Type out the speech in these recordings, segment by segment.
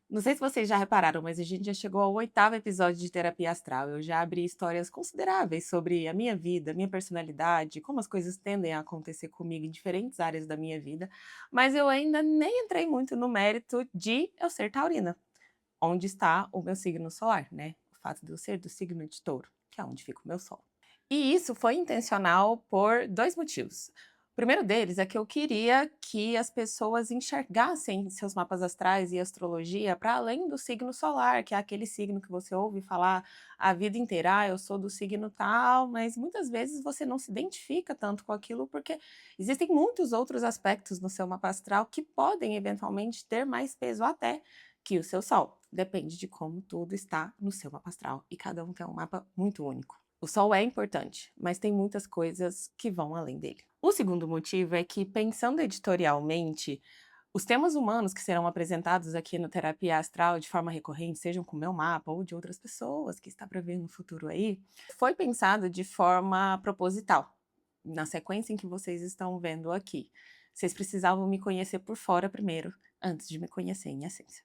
Não sei se vocês já repararam, mas a gente já chegou ao oitavo episódio de Terapia Astral. Eu já abri histórias consideráveis sobre a minha vida, minha personalidade, como as coisas tendem a acontecer comigo em diferentes áreas da minha vida, mas eu ainda nem entrei muito no mérito de eu ser taurina, onde está o meu signo solar, né? O fato de eu ser do signo de Touro, que é onde fica o meu sol. E isso foi intencional por 2 motivos. O primeiro deles é que eu queria que as pessoas enxergassem seus mapas astrais e astrologia para além do signo solar, que é aquele signo que você ouve falar a vida inteira: "Ah, eu sou do signo tal", mas muitas vezes você não se identifica tanto com aquilo, porque existem muitos outros aspectos no seu mapa astral que podem eventualmente ter mais peso até que o seu sol. Depende de como tudo está no seu mapa astral, e cada um tem um mapa muito único. O sol é importante, mas tem muitas coisas que vão além dele. O segundo motivo é que, pensando editorialmente, os temas humanos que serão apresentados aqui no Terapia Astral de forma recorrente, sejam com o meu mapa ou de outras pessoas que está para ver no futuro aí, foi pensado de forma proposital, na sequência em que vocês estão vendo aqui. Vocês precisavam me conhecer por fora primeiro, antes de me conhecer em essência.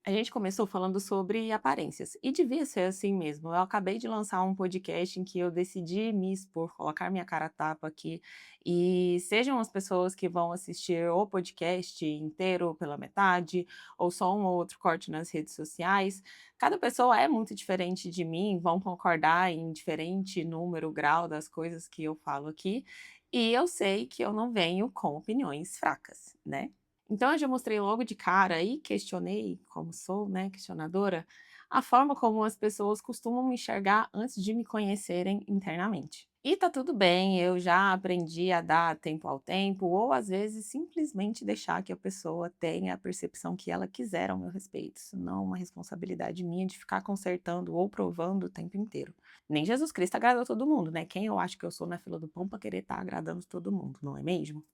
A gente começou falando sobre aparências, e devia ser assim mesmo. Eu acabei de lançar um podcast em que eu decidi me expor, colocar minha cara a tapa aqui, e sejam as pessoas que vão assistir o podcast inteiro pela metade, ou só um ou outro corte nas redes sociais, cada pessoa é muito diferente de mim, vão concordar em diferente número, grau das coisas que eu falo aqui, e eu sei que eu não venho com opiniões fracas, né? Então eu já mostrei logo de cara e questionei, como sou, né, questionadora, a forma como as pessoas costumam me enxergar antes de me conhecerem internamente. E tá tudo bem, eu já aprendi a dar tempo ao tempo, ou às vezes simplesmente deixar que a pessoa tenha a percepção que ela quiser ao meu respeito. Isso não é uma responsabilidade minha de ficar consertando ou provando o tempo inteiro. Nem Jesus Cristo agradou todo mundo, né? Quem eu acho que eu sou na fila do pão para querer estar agradando todo mundo, não é mesmo?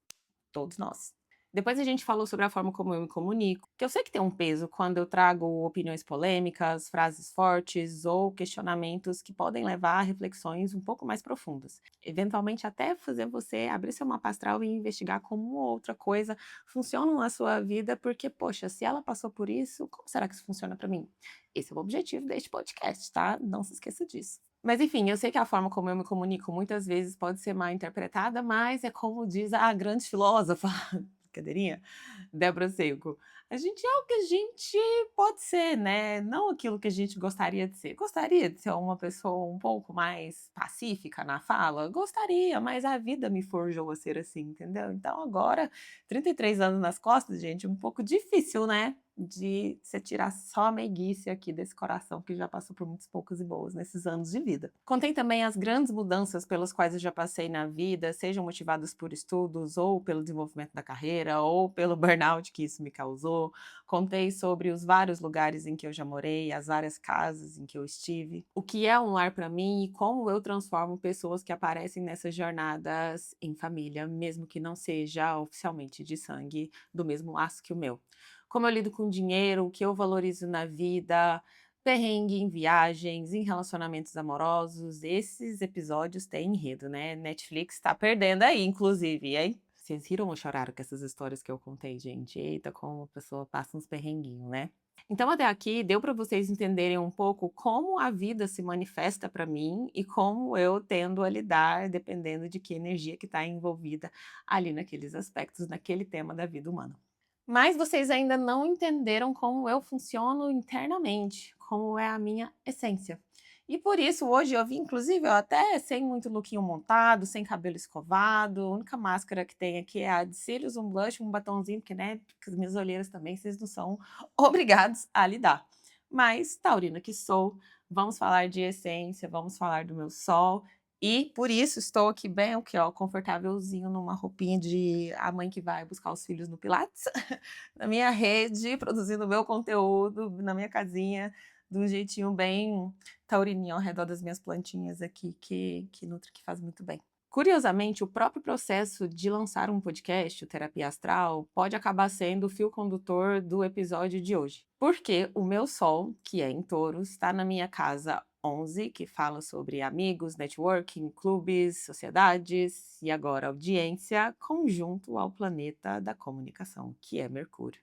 Todos nós. Depois a gente falou sobre a forma como eu me comunico, que eu sei que tem um peso quando eu trago opiniões polêmicas, frases fortes ou questionamentos que podem levar a reflexões um pouco mais profundas. Eventualmente até fazer você abrir seu mapa astral e investigar como outra coisa funciona na sua vida, porque, poxa, se ela passou por isso, como será que isso funciona para mim? Esse é o objetivo deste podcast, tá? Não se esqueça disso. Mas enfim, eu sei que a forma como eu me comunico muitas vezes pode ser mal interpretada, mas é como diz a grande filósofa, brincadeirinha, Débora Seco, a gente é o que a gente pode ser, né, não aquilo que a gente gostaria de ser. Gostaria de ser uma pessoa um pouco mais pacífica na fala? Gostaria, mas a vida me forjou a ser assim, entendeu? Então agora, 33 anos nas costas, gente, um pouco difícil, né, de você tirar só a meiguice aqui desse coração que já passou por muitas poucas e boas nesses anos de vida. Contei também as grandes mudanças pelas quais eu já passei na vida, sejam motivadas por estudos, ou pelo desenvolvimento da carreira, ou pelo burnout que isso me causou. Contei sobre os vários lugares em que eu já morei, as várias casas em que eu estive, o que é um lar para mim e como eu transformo pessoas que aparecem nessas jornadas em família, mesmo que não seja oficialmente de sangue do mesmo laço que o meu. Como eu lido com dinheiro, o que eu valorizo na vida, perrengue em viagens, em relacionamentos amorosos, esses episódios têm enredo, né, Netflix tá perdendo aí inclusive, hein. Vocês riram ou choraram com essas histórias que eu contei, gente? Eita, como a pessoa passa uns perrenguinho, né. Então até aqui deu para vocês entenderem um pouco como a vida se manifesta para mim e como eu tendo a lidar dependendo de que energia que está envolvida ali naqueles aspectos, naquele tema da vida humana. Mas vocês ainda não entenderam como eu funciono internamente, como é a minha essência. E por isso hoje eu vim, inclusive, ó, até sem muito lookinho montado, sem cabelo escovado, a única máscara que tem aqui é a de cílios, um blush, um batonzinho, porque, né, porque as minhas olheiras também vocês não são obrigados a lidar. Mas, taurina que sou, vamos falar de essência, vamos falar do meu sol, e por isso estou aqui bem, o que ó, confortávelzinho numa roupinha de a mãe que vai buscar os filhos no pilates, na minha rede, produzindo meu conteúdo, na minha casinha, de um jeitinho bem taurininho ao redor das minhas plantinhas aqui, que nutre, que faz muito bem. Curiosamente, o próprio processo de lançar um podcast, o Terapia Astral, pode acabar sendo o fio condutor do episódio de hoje. Porque o meu sol, que é em Touros, está na minha casa 11, que fala sobre amigos, networking, clubes, sociedades e agora audiência, conjunto ao planeta da comunicação, que é Mercúrio.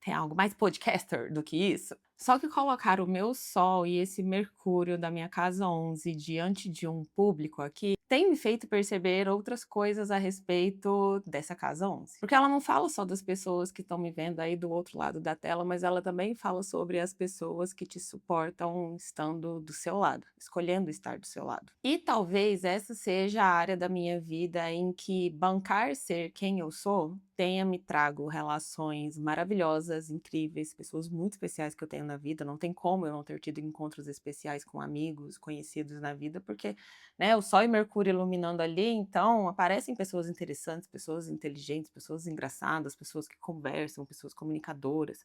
Tem algo mais podcaster do que isso? Só que colocar o meu Sol e esse Mercúrio da minha casa 11 diante de um público aqui tem me feito perceber outras coisas a respeito dessa casa 11. Porque ela não fala só das pessoas que estão me vendo aí do outro lado da tela, mas ela também fala sobre as pessoas que te suportam estando do seu lado, escolhendo estar do seu lado. E talvez essa seja a área da minha vida em que bancar ser quem eu sou tenha me trago relações maravilhosas, incríveis, pessoas muito especiais que eu tenho na vida. Não tem como eu não ter tido encontros especiais com amigos, conhecidos na vida, porque, né, o Sol e Mercúrio iluminando ali, então aparecem pessoas interessantes, pessoas inteligentes, pessoas engraçadas, pessoas que conversam, pessoas comunicadoras.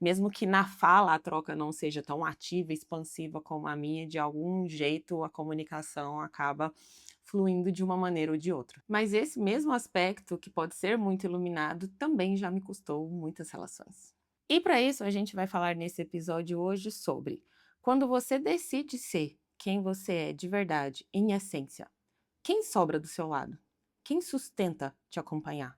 Mesmo que na fala a troca não seja tão ativa e expansiva como a minha, de algum jeito a comunicação acaba fluindo de uma maneira ou de outra. Mas esse mesmo aspecto, que pode ser muito iluminado, também já me custou muitas relações. E para isso, a gente vai falar nesse episódio hoje sobre quando você decide ser quem você é de verdade, em essência, quem sobra do seu lado? Quem sustenta te acompanhar?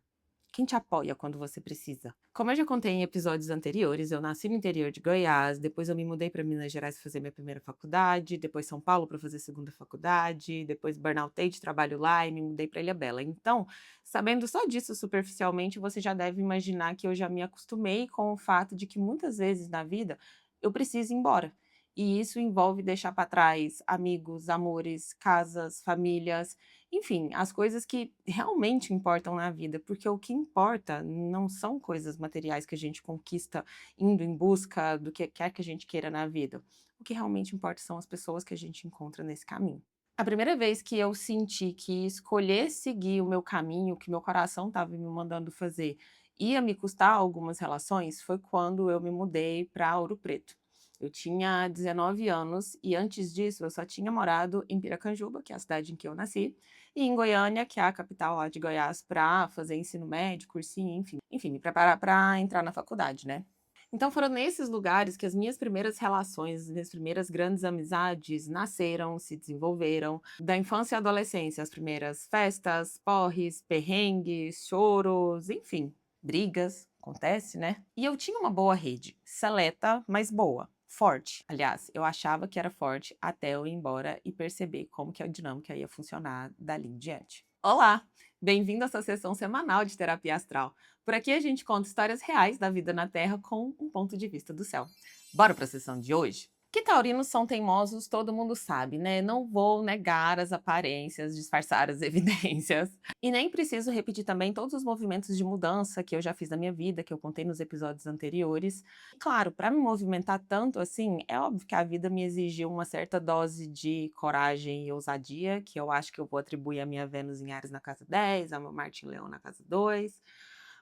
Quem te apoia quando você precisa? Como eu já contei em episódios anteriores, eu nasci no interior de Goiás, depois eu me mudei para Minas Gerais para fazer minha primeira faculdade, depois São Paulo para fazer a segunda faculdade, depois burnoutei de trabalho lá e me mudei para Ilhabela. Então, sabendo só disso superficialmente, você já deve imaginar que eu já me acostumei com o fato de que muitas vezes na vida eu preciso ir embora. E isso envolve deixar para trás amigos, amores, casas, famílias, enfim, as coisas que realmente importam na vida, porque o que importa não são coisas materiais que a gente conquista indo em busca do que quer que a gente queira na vida. O que realmente importa são as pessoas que a gente encontra nesse caminho. A primeira vez que eu senti que escolher seguir o meu caminho, que meu coração estava me mandando fazer, ia me custar algumas relações, foi quando eu me mudei para Ouro Preto. Eu tinha 19 anos e antes disso eu só tinha morado em Piracanjuba, que é a cidade em que eu nasci, e em Goiânia, que é a capital lá de Goiás, para fazer ensino médio, cursinho, enfim, me preparar para entrar na faculdade, né. Então foram nesses lugares que as minhas primeiras relações, as minhas primeiras grandes amizades nasceram, se desenvolveram. Da infância à adolescência, as primeiras festas, porres, perrengues, choros, enfim, brigas, acontece, né. E eu tinha uma boa rede, seleta, mas boa, forte. Aliás, eu achava que era forte até eu ir embora e perceber como que a dinâmica ia funcionar dali em diante. Olá, bem-vindo a essa sessão semanal de terapia astral. Por aqui a gente conta histórias reais da vida na Terra com um ponto de vista do céu. Bora para a sessão de hoje? Que taurinos são teimosos, todo mundo sabe, né? Não vou negar as aparências, disfarçar as evidências. E nem preciso repetir também todos os movimentos de mudança que eu já fiz na minha vida, que eu contei nos episódios anteriores. Claro, para me movimentar tanto assim, é óbvio que a vida me exigiu uma certa dose de coragem e ousadia, que eu acho que eu vou atribuir à minha Vênus em Ares na casa 10, ao meu Marte em Leão na casa 2,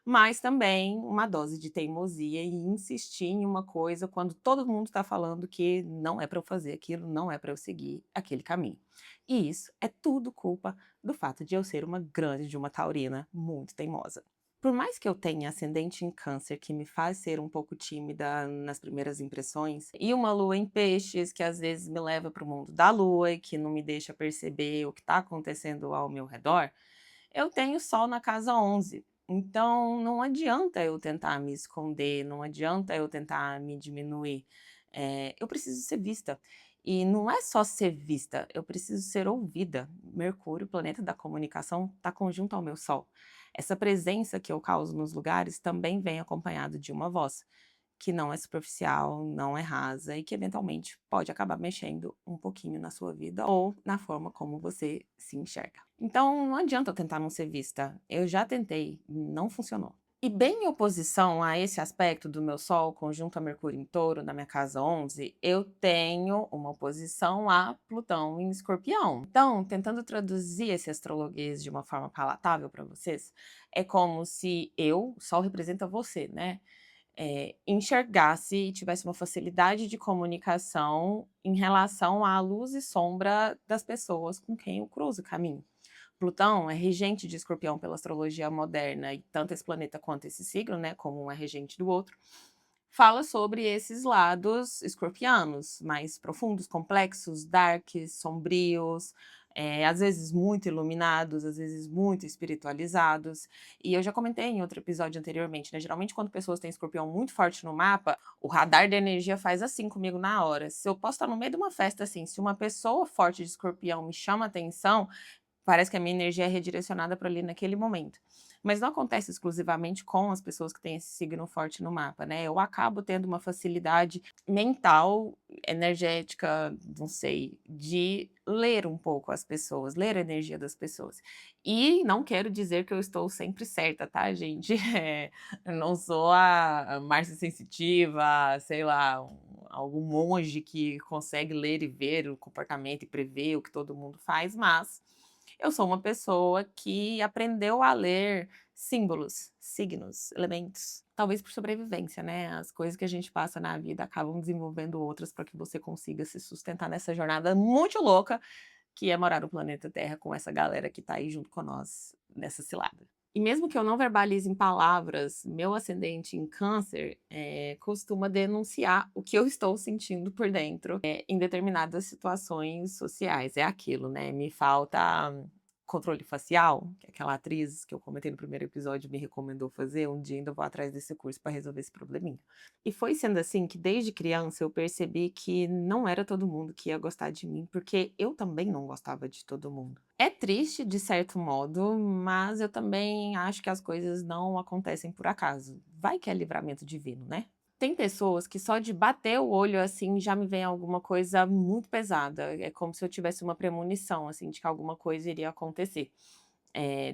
mas também uma dose de teimosia e insistir em uma coisa quando todo mundo está falando que não é para eu fazer aquilo, não é para eu seguir aquele caminho. E isso é tudo culpa do fato de eu ser uma grande de uma taurina muito teimosa. Por mais que eu tenha ascendente em câncer, que me faz ser um pouco tímida nas primeiras impressões, e uma lua em peixes, que às vezes me leva para o mundo da lua e que não me deixa perceber o que está acontecendo ao meu redor, eu tenho sol na casa 11. Então não adianta eu tentar me esconder, não adianta eu tentar me diminuir. Eu preciso ser vista. E não é só ser vista, eu preciso ser ouvida. Mercúrio, planeta da comunicação, está conjunto ao meu Sol. Essa presença que eu causo nos lugares também vem acompanhado de uma voz que não é superficial, não é rasa e que eventualmente pode acabar mexendo um pouquinho na sua vida ou na forma como você se enxerga. Então não adianta eu tentar não ser vista. Eu já tentei, não funcionou. E bem em oposição a esse aspecto do meu Sol conjunto a Mercúrio em Touro, na minha casa 11, eu tenho uma oposição a Plutão em Escorpião. Então, tentando traduzir esse astrologuês de uma forma palatável para vocês, é como se o Sol representa você, né? Enxergasse e tivesse uma facilidade de comunicação em relação à luz e sombra das pessoas com quem eu cruzo o caminho. Plutão é regente de Escorpião pela astrologia moderna, e tanto esse planeta quanto esse signo, né, como um é regente do outro, fala sobre esses lados escorpianos, mais profundos, complexos, darks, sombrios, às vezes muito iluminados, às vezes muito espiritualizados. E eu já comentei em outro episódio anteriormente, né, geralmente quando pessoas têm escorpião muito forte no mapa, o radar da energia faz assim comigo na hora. Se eu posso estar no meio de uma festa, assim, se uma pessoa forte de escorpião me chama atenção, parece que a minha energia é redirecionada para ali naquele momento. Mas não acontece exclusivamente com as pessoas que têm esse signo forte no mapa, né, eu acabo tendo uma facilidade mental, energética, não sei, de ler um pouco as pessoas, ler a energia das pessoas. E não quero dizer que eu estou sempre certa, tá, gente? Eu não sou a Márcia sensitiva, sei lá, algum monge que consegue ler e ver o comportamento e prever o que todo mundo faz, mas eu sou uma pessoa que aprendeu a ler símbolos, signos, elementos, talvez por sobrevivência, né, as coisas que a gente passa na vida acabam desenvolvendo outras para que você consiga se sustentar nessa jornada muito louca, que é morar no planeta Terra com essa galera que tá aí junto com nós nessa cilada. E mesmo que eu não verbalize em palavras, meu ascendente em Câncer, costuma denunciar o que eu estou sentindo por dentro, em determinadas situações sociais. É aquilo, né, me falta controle facial, que é aquela atriz que eu comentei no primeiro episódio me recomendou fazer, um dia ainda vou atrás desse curso para resolver esse probleminha. E foi sendo assim que desde criança eu percebi que não era todo mundo que ia gostar de mim, porque eu também não gostava de todo mundo. É triste de certo modo, mas eu também acho que as coisas não acontecem por acaso. Vai que é livramento divino, né? Tem pessoas que só de bater o olho, assim, já me vem alguma coisa muito pesada. É como se eu tivesse uma premonição, assim, de que alguma coisa iria acontecer.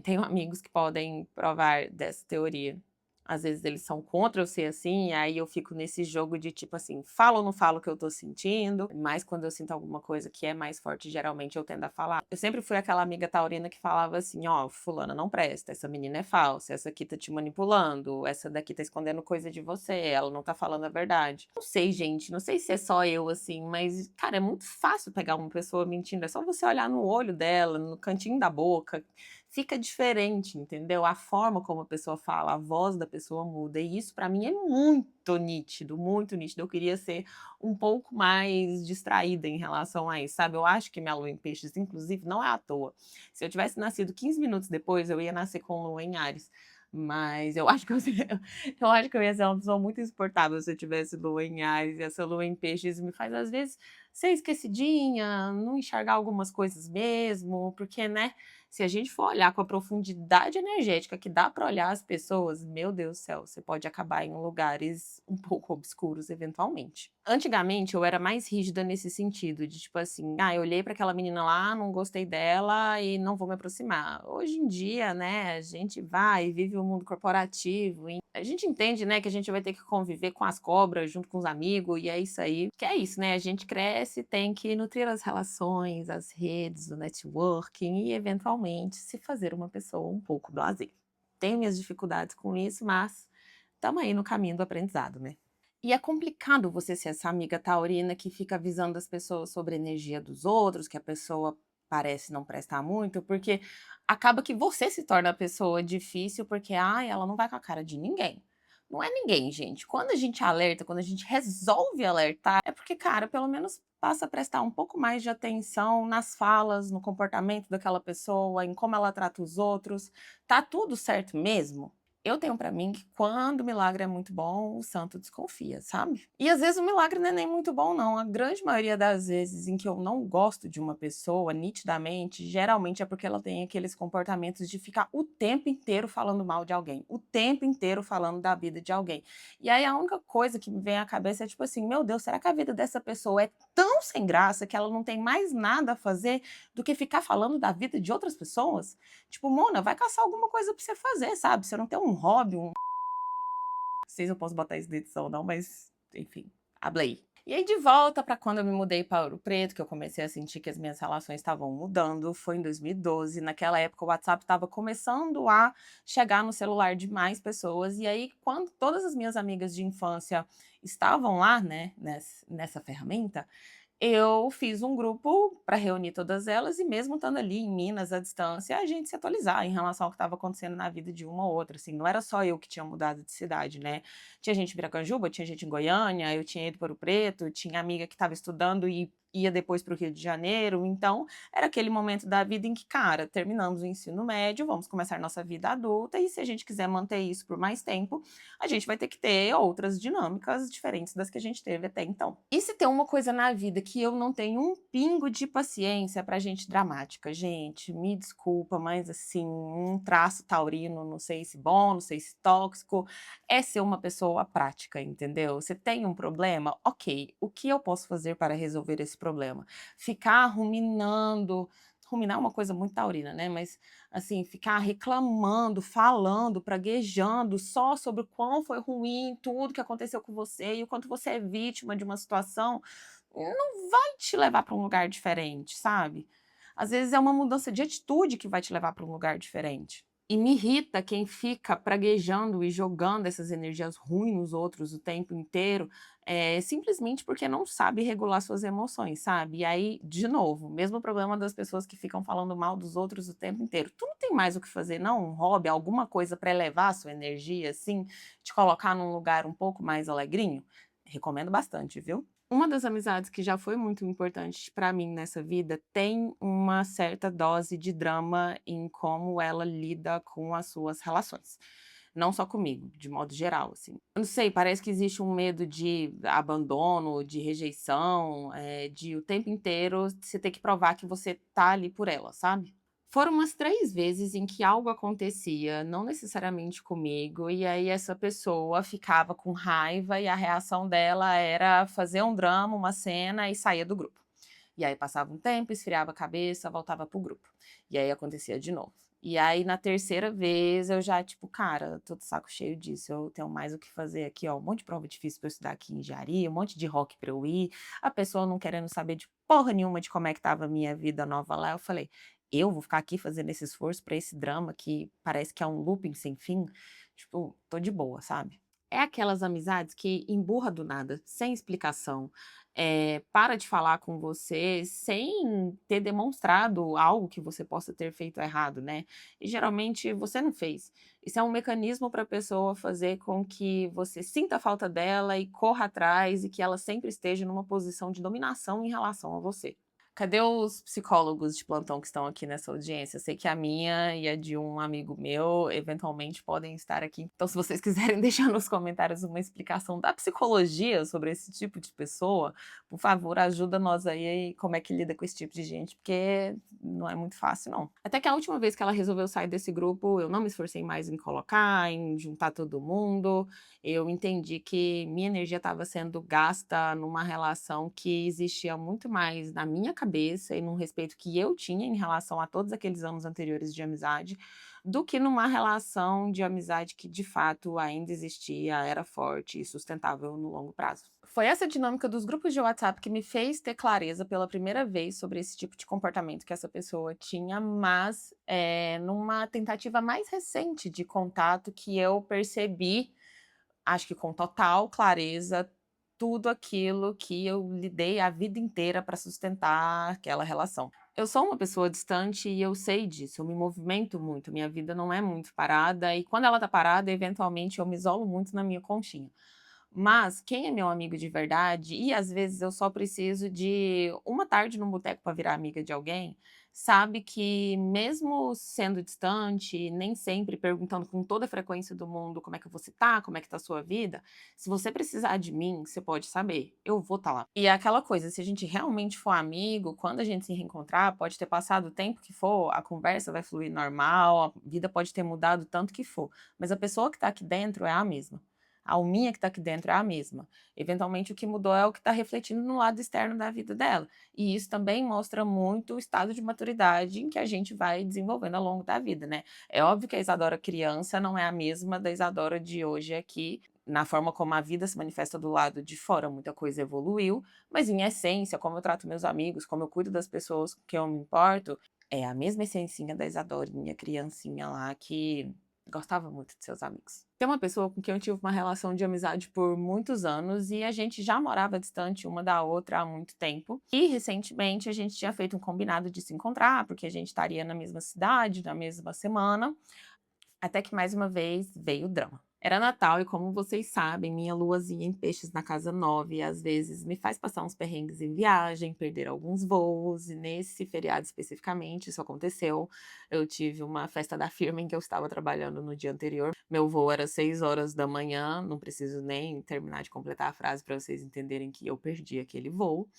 Tenho amigos que podem provar dessa teoria. Às vezes eles são contra eu ser assim, e aí eu fico nesse jogo de tipo assim, falo ou não falo o que eu tô sentindo, mas quando eu sinto alguma coisa que é mais forte, geralmente eu tendo a falar. Eu sempre fui aquela amiga taurina que falava assim: ó, fulana não presta, essa menina é falsa, essa aqui tá te manipulando, essa daqui tá escondendo coisa de você, ela não tá falando a verdade. Não sei, gente, não sei se é só eu assim, mas, cara, é muito fácil pegar uma pessoa mentindo, é só você olhar no olho dela, no cantinho da boca, fica diferente, entendeu? A forma como a pessoa fala, a voz da pessoa muda, e isso para mim é muito nítido, muito nítido. Eu queria ser um pouco mais distraída em relação a isso, sabe? Eu acho que minha lua em peixes, inclusive, não é à toa. Se eu tivesse nascido 15 minutos depois, eu ia nascer com lua em Áries. Mas eu acho que eu acho que eu ia ser uma pessoa muito insuportável se eu tivesse lua em Áries, e essa lua em peixes me faz, às vezes, ser esquecidinha, não enxergar algumas coisas mesmo, porque, né, se a gente for olhar com a profundidade energética que dá para olhar as pessoas, meu Deus do céu, você pode acabar em lugares um pouco obscuros eventualmente. Antigamente eu era mais rígida nesse sentido, de tipo assim, eu olhei para aquela menina lá, não gostei dela e não vou me aproximar. Hoje em dia, né, a gente vai e vive o mundo corporativo, e a gente entende, né, que a gente vai ter que conviver com as cobras junto com os amigos, e é isso aí. Que é isso, né, a gente cresce, tem que nutrir as relações, as redes, o networking e eventualmente se fazer uma pessoa um pouco blasé. Tenho minhas dificuldades com isso, mas estamos aí no caminho do aprendizado, né. E é complicado você ser essa amiga taurina que fica avisando as pessoas sobre a energia dos outros, que a pessoa parece não prestar muito, porque acaba que você se torna a pessoa difícil, porque, ai, ela não vai com a cara de ninguém. Não é ninguém, gente. Quando a gente alerta, quando a gente resolve alertar, é porque, cara, pelo menos passa a prestar um pouco mais de atenção nas falas, no comportamento daquela pessoa, em como ela trata os outros. Tá tudo certo mesmo? Eu tenho pra mim que quando o milagre é muito bom, o santo desconfia, sabe? E às vezes o milagre não é nem muito bom, não. A grande maioria das vezes em que eu não gosto de uma pessoa, nitidamente, geralmente é porque ela tem aqueles comportamentos de ficar o tempo inteiro falando mal de alguém, o tempo inteiro falando da vida de alguém. E aí a única coisa que me vem à cabeça é tipo assim: meu Deus, será que a vida dessa pessoa é tão sem graça que ela não tem mais nada a fazer do que ficar falando da vida de outras pessoas? Tipo, Mona, vai caçar alguma coisa pra você fazer, sabe? Você não tem um hobby, não sei se eu posso botar isso na edição ou não, mas enfim, hablei. E aí de volta para quando eu me mudei para Ouro Preto, que eu comecei a sentir que as minhas relações estavam mudando, foi em 2012. Naquela época o WhatsApp estava começando a chegar no celular de mais pessoas, e aí quando todas as minhas amigas de infância estavam lá, né, nessa ferramenta, eu fiz um grupo para reunir todas elas e mesmo estando ali em Minas, à distância, a gente se atualizar em relação ao que estava acontecendo na vida de uma ou outra, assim, não era só eu que tinha mudado de cidade, né. Tinha gente em Piracanjuba, tinha gente em Goiânia, eu tinha ido para Ouro Preto, tinha amiga que estava estudando e ia depois para o Rio de Janeiro, então era aquele momento da vida em que, cara, terminamos o ensino médio, vamos começar nossa vida adulta e se a gente quiser manter isso por mais tempo, a gente vai ter que ter outras dinâmicas diferentes das que a gente teve até então. E se tem uma coisa na vida que eu não tenho um pingo de paciência pra gente dramática, gente, me desculpa, mas assim, um traço taurino, não sei se bom, não sei se tóxico, é ser uma pessoa prática, entendeu? Você tem um problema? Ok, o que eu posso fazer para resolver esse problema? Ficar ruminando, ruminar é uma coisa muito taurina, né? Mas assim, ficar reclamando, falando, praguejando só sobre o quão foi ruim tudo que aconteceu com você e o quanto você é vítima de uma situação, não vai te levar para um lugar diferente, sabe? Às vezes é uma mudança de atitude que vai te levar para um lugar diferente. E me irrita quem fica praguejando e jogando essas energias ruins nos outros o tempo inteiro, simplesmente porque não sabe regular suas emoções, sabe. E aí, de novo, mesmo problema das pessoas que ficam falando mal dos outros o tempo inteiro. Tu não tem mais o que fazer não? Um hobby, alguma coisa para elevar a sua energia, assim, te colocar num lugar um pouco mais alegrinho? Recomendo bastante, viu. Uma das amizades que já foi muito importante para mim nessa vida tem uma certa dose de drama em como ela lida com as suas relações. Não só comigo, de modo geral, assim. Eu não sei, parece que existe um medo de abandono, de rejeição, de o tempo inteiro você ter que provar que você tá ali por ela, sabe? Foram umas 3 vezes em que algo acontecia, não necessariamente comigo, e aí essa pessoa ficava com raiva e a reação dela era fazer um drama, uma cena e saía do grupo. E aí passava um tempo, esfriava a cabeça, voltava para o grupo. E aí acontecia de novo. E aí na terceira vez eu já tipo: "Cara, tô de saco cheio disso, eu tenho mais o que fazer aqui, ó, um monte de prova difícil pra eu estudar aqui em engenharia, um monte de rock pra eu ir, a pessoa não querendo saber de porra nenhuma de como é que estava a minha vida nova lá". Eu falei: "Eu vou ficar aqui fazendo esse esforço pra esse drama que parece que é um looping sem fim?". Tipo, tô de boa, sabe. É aquelas amizades que emburra do nada, sem explicação, para de falar com você sem ter demonstrado algo que você possa ter feito errado, né. E geralmente você não fez. Isso é um mecanismo para a pessoa fazer com que você sinta a falta dela e corra atrás e que ela sempre esteja numa posição de dominação em relação a você. Cadê os psicólogos de plantão que estão aqui nessa audiência? Eu sei que a minha e a de um amigo meu eventualmente podem estar aqui. Então, se vocês quiserem deixar nos comentários uma explicação da psicologia sobre esse tipo de pessoa, por favor, ajuda nós aí como é que lida com esse tipo de gente, porque não é muito fácil, não. Até que a última vez que ela resolveu sair desse grupo, eu não me esforcei mais em colocar, em juntar todo mundo. Eu entendi que minha energia estava sendo gasta numa relação que existia muito mais na minha cabeça e num respeito que eu tinha em relação a todos aqueles anos anteriores de amizade, do que numa relação de amizade que de fato ainda existia, era forte e sustentável no longo prazo. Foi essa dinâmica dos grupos de WhatsApp que me fez ter clareza pela primeira vez sobre esse tipo de comportamento que essa pessoa tinha, mas numa tentativa mais recente de contato que eu percebi, acho que com total clareza, tudo aquilo que eu lidei a vida inteira para sustentar aquela relação. Eu sou uma pessoa distante e eu sei disso, eu me movimento muito, minha vida não é muito parada e quando ela tá parada, eventualmente eu me isolo muito na minha conchinha. Mas quem é meu amigo de verdade, e às vezes eu só preciso de uma tarde num boteco para virar amiga de alguém, sabe que mesmo sendo distante, nem sempre perguntando com toda a frequência do mundo como é que você tá, como é que tá a sua vida, se você precisar de mim, você pode saber, eu vou estar lá. E é aquela coisa, se a gente realmente for amigo, quando a gente se reencontrar, pode ter passado o tempo que for, a conversa vai fluir normal, a vida pode ter mudado tanto que for, mas a pessoa que tá aqui dentro é a mesma. A alminha que está aqui dentro é a mesma. Eventualmente, o que mudou é o que está refletindo no lado externo da vida dela. E isso também mostra muito o estado de maturidade em que a gente vai desenvolvendo ao longo da vida, né. É óbvio que a Isadora criança não é a mesma da Isadora de hoje aqui, na forma como a vida se manifesta do lado de fora, muita coisa evoluiu, mas em essência, como eu trato meus amigos, como eu cuido das pessoas com quem eu me importo, é a mesma essencinha da Isadorinha criancinha lá que gostava muito de seus amigos. Tem uma pessoa com quem eu tive uma relação de amizade por muitos anos e a gente já morava distante uma da outra há muito tempo. E recentemente a gente tinha feito um combinado de se encontrar, porque a gente estaria na mesma cidade, na mesma semana, até que mais uma vez veio o drama. Era Natal e como vocês sabem, minha luazinha em peixes na casa 9 às vezes me faz passar uns perrengues em viagem, perder alguns voos e nesse feriado especificamente isso aconteceu. Eu tive uma festa da firma em que eu estava trabalhando no dia anterior, meu voo era 6 horas da manhã, não preciso nem terminar de completar a frase para vocês entenderem que eu perdi aquele voo.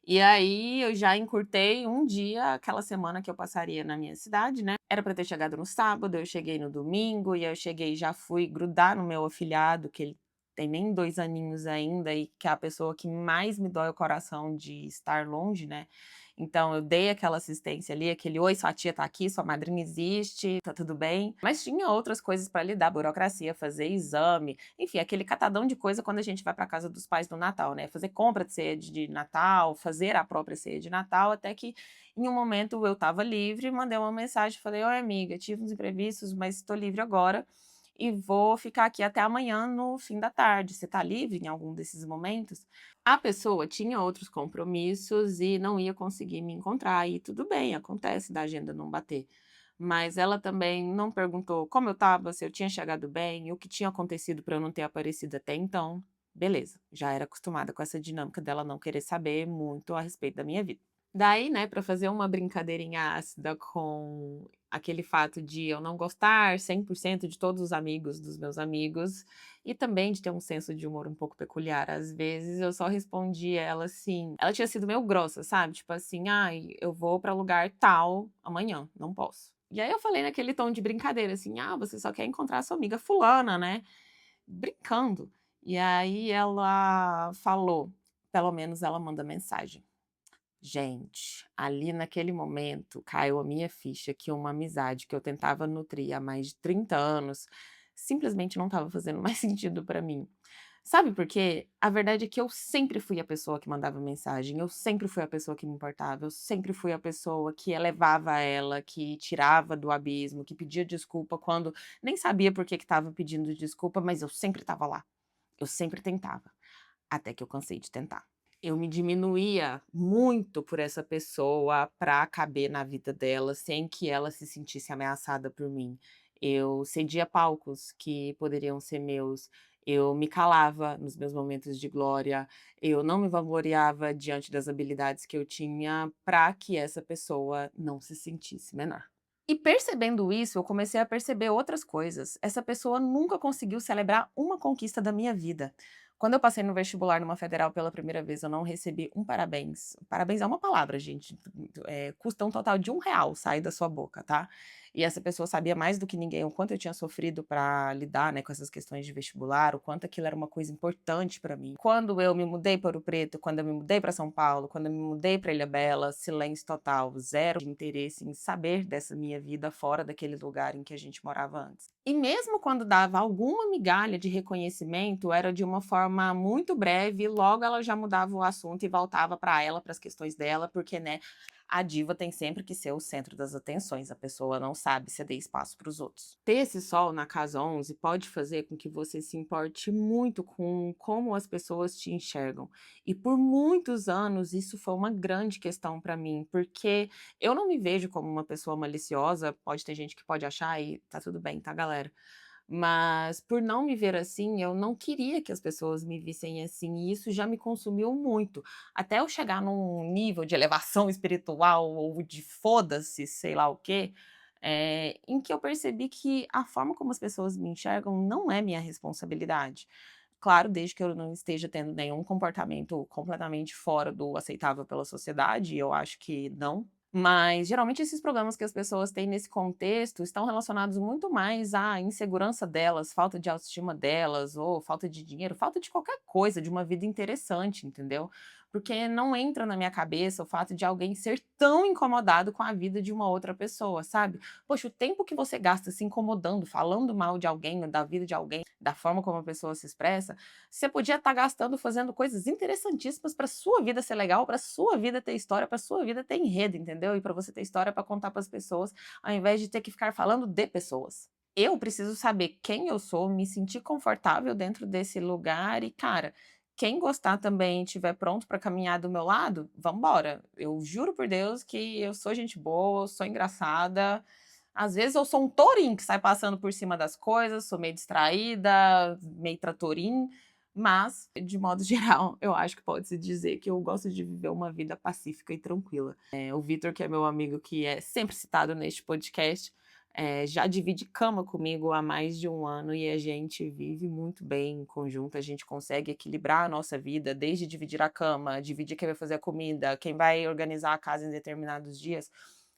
E aí eu já encurtei um dia aquela semana que eu passaria na minha cidade, né. Era para ter chegado no sábado, eu cheguei no domingo, e aí eu cheguei e já fui grudar no meu afilhado, que ele tem nem 2 aninhos ainda e que é a pessoa que mais me dói o coração de estar longe, né. Então eu dei aquela assistência ali, aquele "Oi, sua tia tá aqui, sua madrinha existe, tá tudo bem", mas tinha outras coisas para lidar, burocracia, fazer exame, enfim, aquele catadão de coisa quando a gente vai para casa dos pais no Natal, né, fazer compra de ceia de Natal, fazer a própria ceia de Natal, até que em um momento eu estava livre, mandei uma mensagem, falei: "Oi amiga, tive uns imprevistos, mas estou livre agora e vou ficar aqui até amanhã no fim da tarde, você tá livre em algum desses momentos?". A pessoa tinha outros compromissos e não ia conseguir me encontrar, e tudo bem, acontece da agenda não bater. Mas ela também não perguntou como eu estava, se eu tinha chegado bem, o que tinha acontecido para eu não ter aparecido até então. Beleza, já era acostumada com essa dinâmica dela não querer saber muito a respeito da minha vida. Daí, né, para fazer uma brincadeirinha ácida com aquele fato de eu não gostar 100% de todos os amigos dos meus amigos, e também de ter um senso de humor um pouco peculiar às vezes, eu só respondi ela assim ela tinha sido meio grossa, sabe, tipo assim: "Ai, eu vou para lugar tal amanhã, não posso". E aí eu falei naquele tom de brincadeira assim: "Ah, você só quer encontrar a sua amiga fulana, né", brincando. E aí ela falou, pelo menos ela manda mensagem. Gente, ali naquele momento caiu a minha ficha que uma amizade que eu tentava nutrir há mais de 30 anos, simplesmente não estava fazendo mais sentido para mim. Sabe por quê? A verdade é que eu sempre fui a pessoa que mandava mensagem, eu sempre fui a pessoa que me importava, eu sempre fui a pessoa que elevava ela, que tirava do abismo, que pedia desculpa quando nem sabia por que estava pedindo desculpa, mas eu sempre estava lá. Eu sempre tentava, até que eu cansei de tentar. Eu me diminuía muito por essa pessoa para caber na vida dela, sem que ela se sentisse ameaçada por mim. Eu cedia palcos que poderiam ser meus, eu me calava nos meus momentos de glória, eu não me vangloriava diante das habilidades que eu tinha para que essa pessoa não se sentisse menor. E percebendo isso, eu comecei a perceber outras coisas. Essa pessoa nunca conseguiu celebrar uma conquista da minha vida. Quando eu passei no vestibular numa federal pela primeira vez, eu não recebi um parabéns. Parabéns é uma palavra, gente. Custa um total de R$ 1 sair da sua boca, tá? E essa pessoa sabia mais do que ninguém o quanto eu tinha sofrido para lidar, né, com essas questões de vestibular, o quanto aquilo era uma coisa importante para mim. Quando eu me mudei para Ouro Preto, quando eu me mudei para São Paulo, quando eu me mudei para Ilhabela, silêncio total, zero de interesse em saber dessa minha vida fora daquele lugar em que a gente morava antes. E mesmo quando dava alguma migalha de reconhecimento, era de uma forma muito breve, logo ela já mudava o assunto e voltava para ela, para as questões dela, porque, né, a diva tem sempre que ser o centro das atenções, a pessoa não sabe ceder espaço para os outros. Ter esse sol na casa 11 pode fazer com que você se importe muito com como as pessoas te enxergam. E por muitos anos isso foi uma grande questão para mim, porque eu não me vejo como uma pessoa maliciosa, pode ter gente que pode achar e tá tudo bem, tá, galera? Mas por não me ver assim, eu não queria que as pessoas me vissem assim, e isso já me consumiu muito. Até eu chegar num nível de elevação espiritual ou de foda-se, sei lá o quê, em que eu percebi que a forma como as pessoas me enxergam não é minha responsabilidade. Claro, desde que eu não esteja tendo nenhum comportamento completamente fora do aceitável pela sociedade, eu acho que não. Mas, geralmente, esses problemas que as pessoas têm nesse contexto estão relacionados muito mais à insegurança delas, falta de autoestima delas, ou falta de dinheiro, falta de qualquer coisa, de uma vida interessante, entendeu? Porque não entra na minha cabeça o fato de alguém ser tão incomodado com a vida de uma outra pessoa, sabe? Poxa, o tempo que você gasta se incomodando, falando mal de alguém, da vida de alguém, da forma como a pessoa se expressa, você podia estar gastando fazendo coisas interessantíssimas para sua vida ser legal, para sua vida ter história, para sua vida ter enredo, entendeu? E para você ter história para contar para as pessoas, ao invés de ter que ficar falando de pessoas. Eu preciso saber quem eu sou, me sentir confortável dentro desse lugar e, cara, quem gostar também e estiver pronto para caminhar do meu lado, vamos embora. Eu juro por Deus que eu sou gente boa, eu sou engraçada, Às vezes eu sou um tourinho que sai passando por cima das coisas, sou meio distraída, meio tratorim, mas, de modo geral, eu acho que pode-se dizer que eu gosto de viver uma vida pacífica e tranquila. O Vitor, que é meu amigo, que é sempre citado neste podcast, já divide cama comigo há mais de 1 ano e a gente vive muito bem em conjunto, a gente consegue equilibrar a nossa vida, desde dividir a cama, dividir quem vai fazer a comida, quem vai organizar a casa em determinados dias,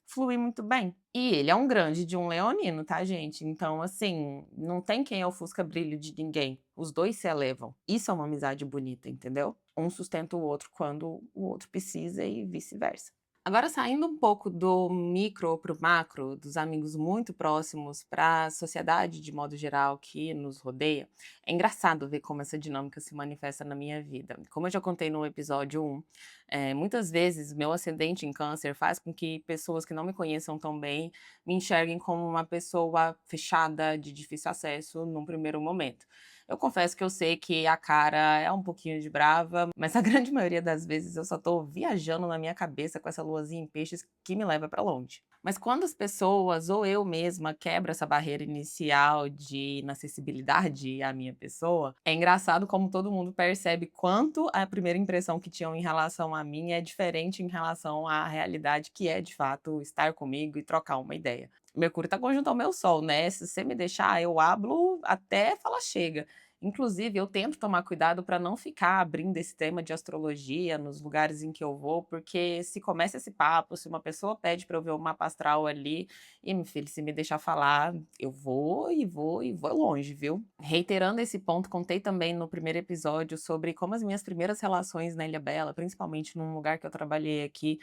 flui muito bem. E ele é um grande de um leonino, tá, gente? Então, assim, não tem quem ofusca brilho de ninguém. Os dois se elevam. Isso é uma amizade bonita, entendeu? Um sustenta o outro quando o outro precisa e vice-versa. Agora, saindo um pouco do micro para o macro, dos amigos muito próximos para a sociedade de modo geral que nos rodeia, é engraçado ver como essa dinâmica se manifesta na minha vida. Como eu já contei no episódio 1, muitas vezes meu ascendente em câncer faz com que pessoas que não me conheçam tão bem me enxerguem como uma pessoa fechada, de difícil acesso num primeiro momento. Eu confesso que eu sei que a cara é um pouquinho de brava, mas a grande maioria das vezes eu só tô viajando na minha cabeça com essa luazinha em peixes que me leva pra longe. Mas quando as pessoas ou eu mesma quebro essa barreira inicial de inacessibilidade à minha pessoa, é engraçado como todo mundo percebe quanto a primeira impressão que tinham em relação a mim é diferente em relação à realidade que é, de fato, estar comigo e trocar uma ideia. Mercúrio está conjunto ao meu Sol, né? Se você me deixar, eu hablo até falar chega. Inclusive, eu tento tomar cuidado para não ficar abrindo esse tema de astrologia nos lugares em que eu vou, porque se começa esse papo, se uma pessoa pede para eu ver o mapa astral ali, e meu filho, se me deixar falar, eu vou e vou e vou longe, viu? Reiterando esse ponto, contei também no primeiro episódio sobre como as minhas primeiras relações na Ilha Bela, principalmente num lugar que eu trabalhei aqui,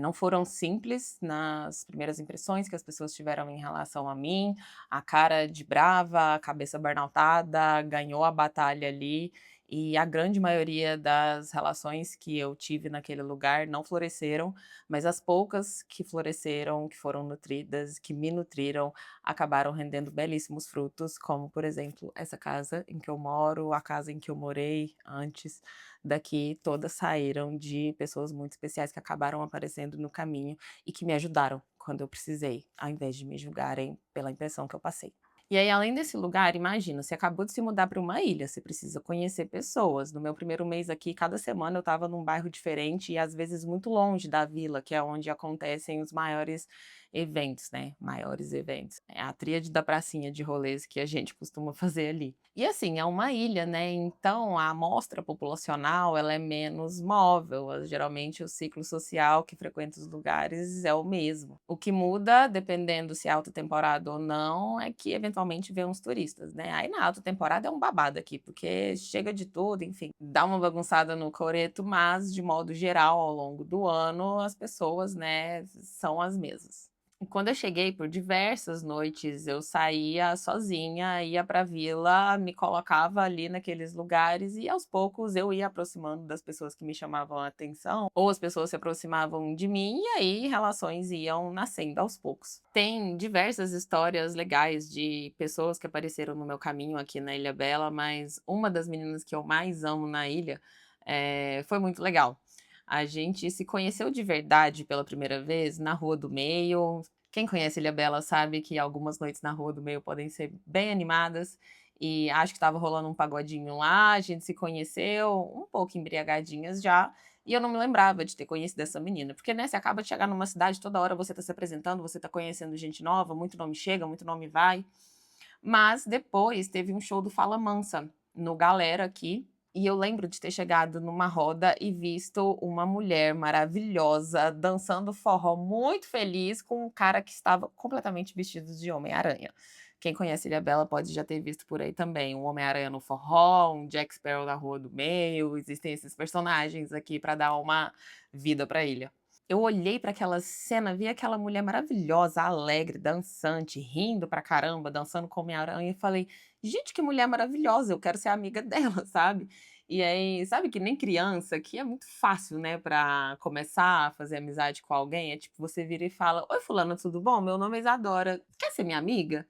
não foram simples nas primeiras impressões que as pessoas tiveram em relação a mim, a cara de brava, a cabeça burnoutada, ganhou a batalha ali, e a grande maioria das relações que eu tive naquele lugar não floresceram, mas as poucas que floresceram, que foram nutridas, que me nutriram, acabaram rendendo belíssimos frutos, como, por exemplo, essa casa em que eu moro, a casa em que eu morei antes daqui, todas saíram de pessoas muito especiais que acabaram aparecendo no caminho e que me ajudaram quando eu precisei, ao invés de me julgarem pela impressão que eu passei. E aí, além desse lugar, imagina, você acabou de se mudar para uma ilha, você precisa conhecer pessoas. No meu primeiro mês aqui, cada semana eu estava num bairro diferente e às vezes muito longe da vila, que é onde acontecem os maiores eventos, né? Maiores eventos. É a tríade da pracinha de rolês que a gente costuma fazer ali. E assim, é uma ilha, né? Então a amostra populacional ela é menos móvel. Geralmente o ciclo social que frequenta os lugares é o mesmo. O que muda, dependendo se é alta temporada ou não, é que eventualmente vê uns turistas, né? Aí na alta temporada é um babado aqui, porque chega de tudo, enfim, dá uma bagunçada no coreto, mas de modo geral, ao longo do ano, as pessoas, né, são as mesmas. E quando eu cheguei, por diversas noites, eu saía sozinha, ia para a vila, me colocava ali naqueles lugares e aos poucos eu ia aproximando das pessoas que me chamavam a atenção, ou as pessoas se aproximavam de mim e aí relações iam nascendo aos poucos. Tem diversas histórias legais de pessoas que apareceram no meu caminho aqui na Ilha Bela, mas uma das meninas que eu mais amo na ilha, foi muito legal. A gente se conheceu de verdade pela primeira vez na Rua do Meio. Quem conhece Ilhabela sabe que algumas noites na Rua do Meio podem ser bem animadas, e acho que estava rolando um pagodinho lá, a gente se conheceu um pouco embriagadinhas já, e eu não me lembrava de ter conhecido essa menina, porque, né, você acaba de chegar numa cidade, toda hora você está se apresentando, você está conhecendo gente nova, muito nome chega, muito nome vai. Mas depois teve um show do Fala Mansa no Galera aqui, e eu lembro de ter chegado numa roda e visto uma mulher maravilhosa dançando forró muito feliz com um cara que estava completamente vestido de Homem-Aranha. Quem conhece Ilhabela pode já ter visto por aí também, um Homem-Aranha no forró, um Jack Sparrow na Rua do Meio, existem esses personagens aqui para dar uma vida para a ilha. Eu olhei para aquela cena, vi aquela mulher maravilhosa, alegre, dançante, rindo pra caramba, dançando com Homem-Aranha e falei: "Gente, que mulher maravilhosa, eu quero ser amiga dela", sabe. E aí, sabe que nem criança, que é muito fácil, né, pra começar a fazer amizade com alguém, é tipo você vira e fala: "Oi fulana, tudo bom? Meu nome é Isadora, quer ser minha amiga?".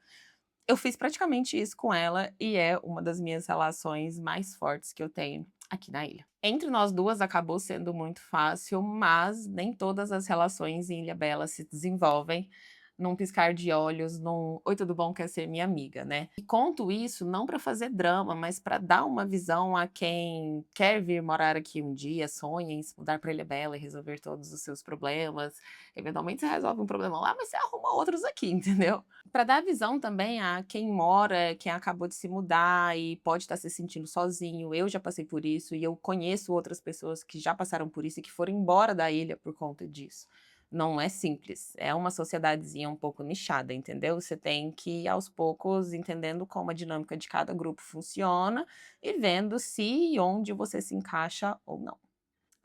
Eu fiz praticamente isso com ela e é uma das minhas relações mais fortes que eu tenho aqui na ilha. Entre nós duas acabou sendo muito fácil, mas nem todas as relações em Ilhabela se desenvolvem num piscar de olhos, num "Oi, tudo bom? Quer ser minha amiga?", né. E conto isso não para fazer drama, mas para dar uma visão a quem quer vir morar aqui um dia, sonha em se mudar para Ilha Bela e resolver todos os seus problemas. Eventualmente você resolve um problema lá, mas você arruma outros aqui, entendeu. Para dar visão também a quem mora, quem acabou de se mudar e pode estar se sentindo sozinho. Eu já passei por isso e eu conheço outras pessoas que já passaram por isso e que foram embora da ilha por conta disso. Não é simples, é uma sociedadezinha um pouco nichada, entendeu? Você tem que ir aos poucos entendendo como a dinâmica de cada grupo funciona e vendo se e onde você se encaixa ou não.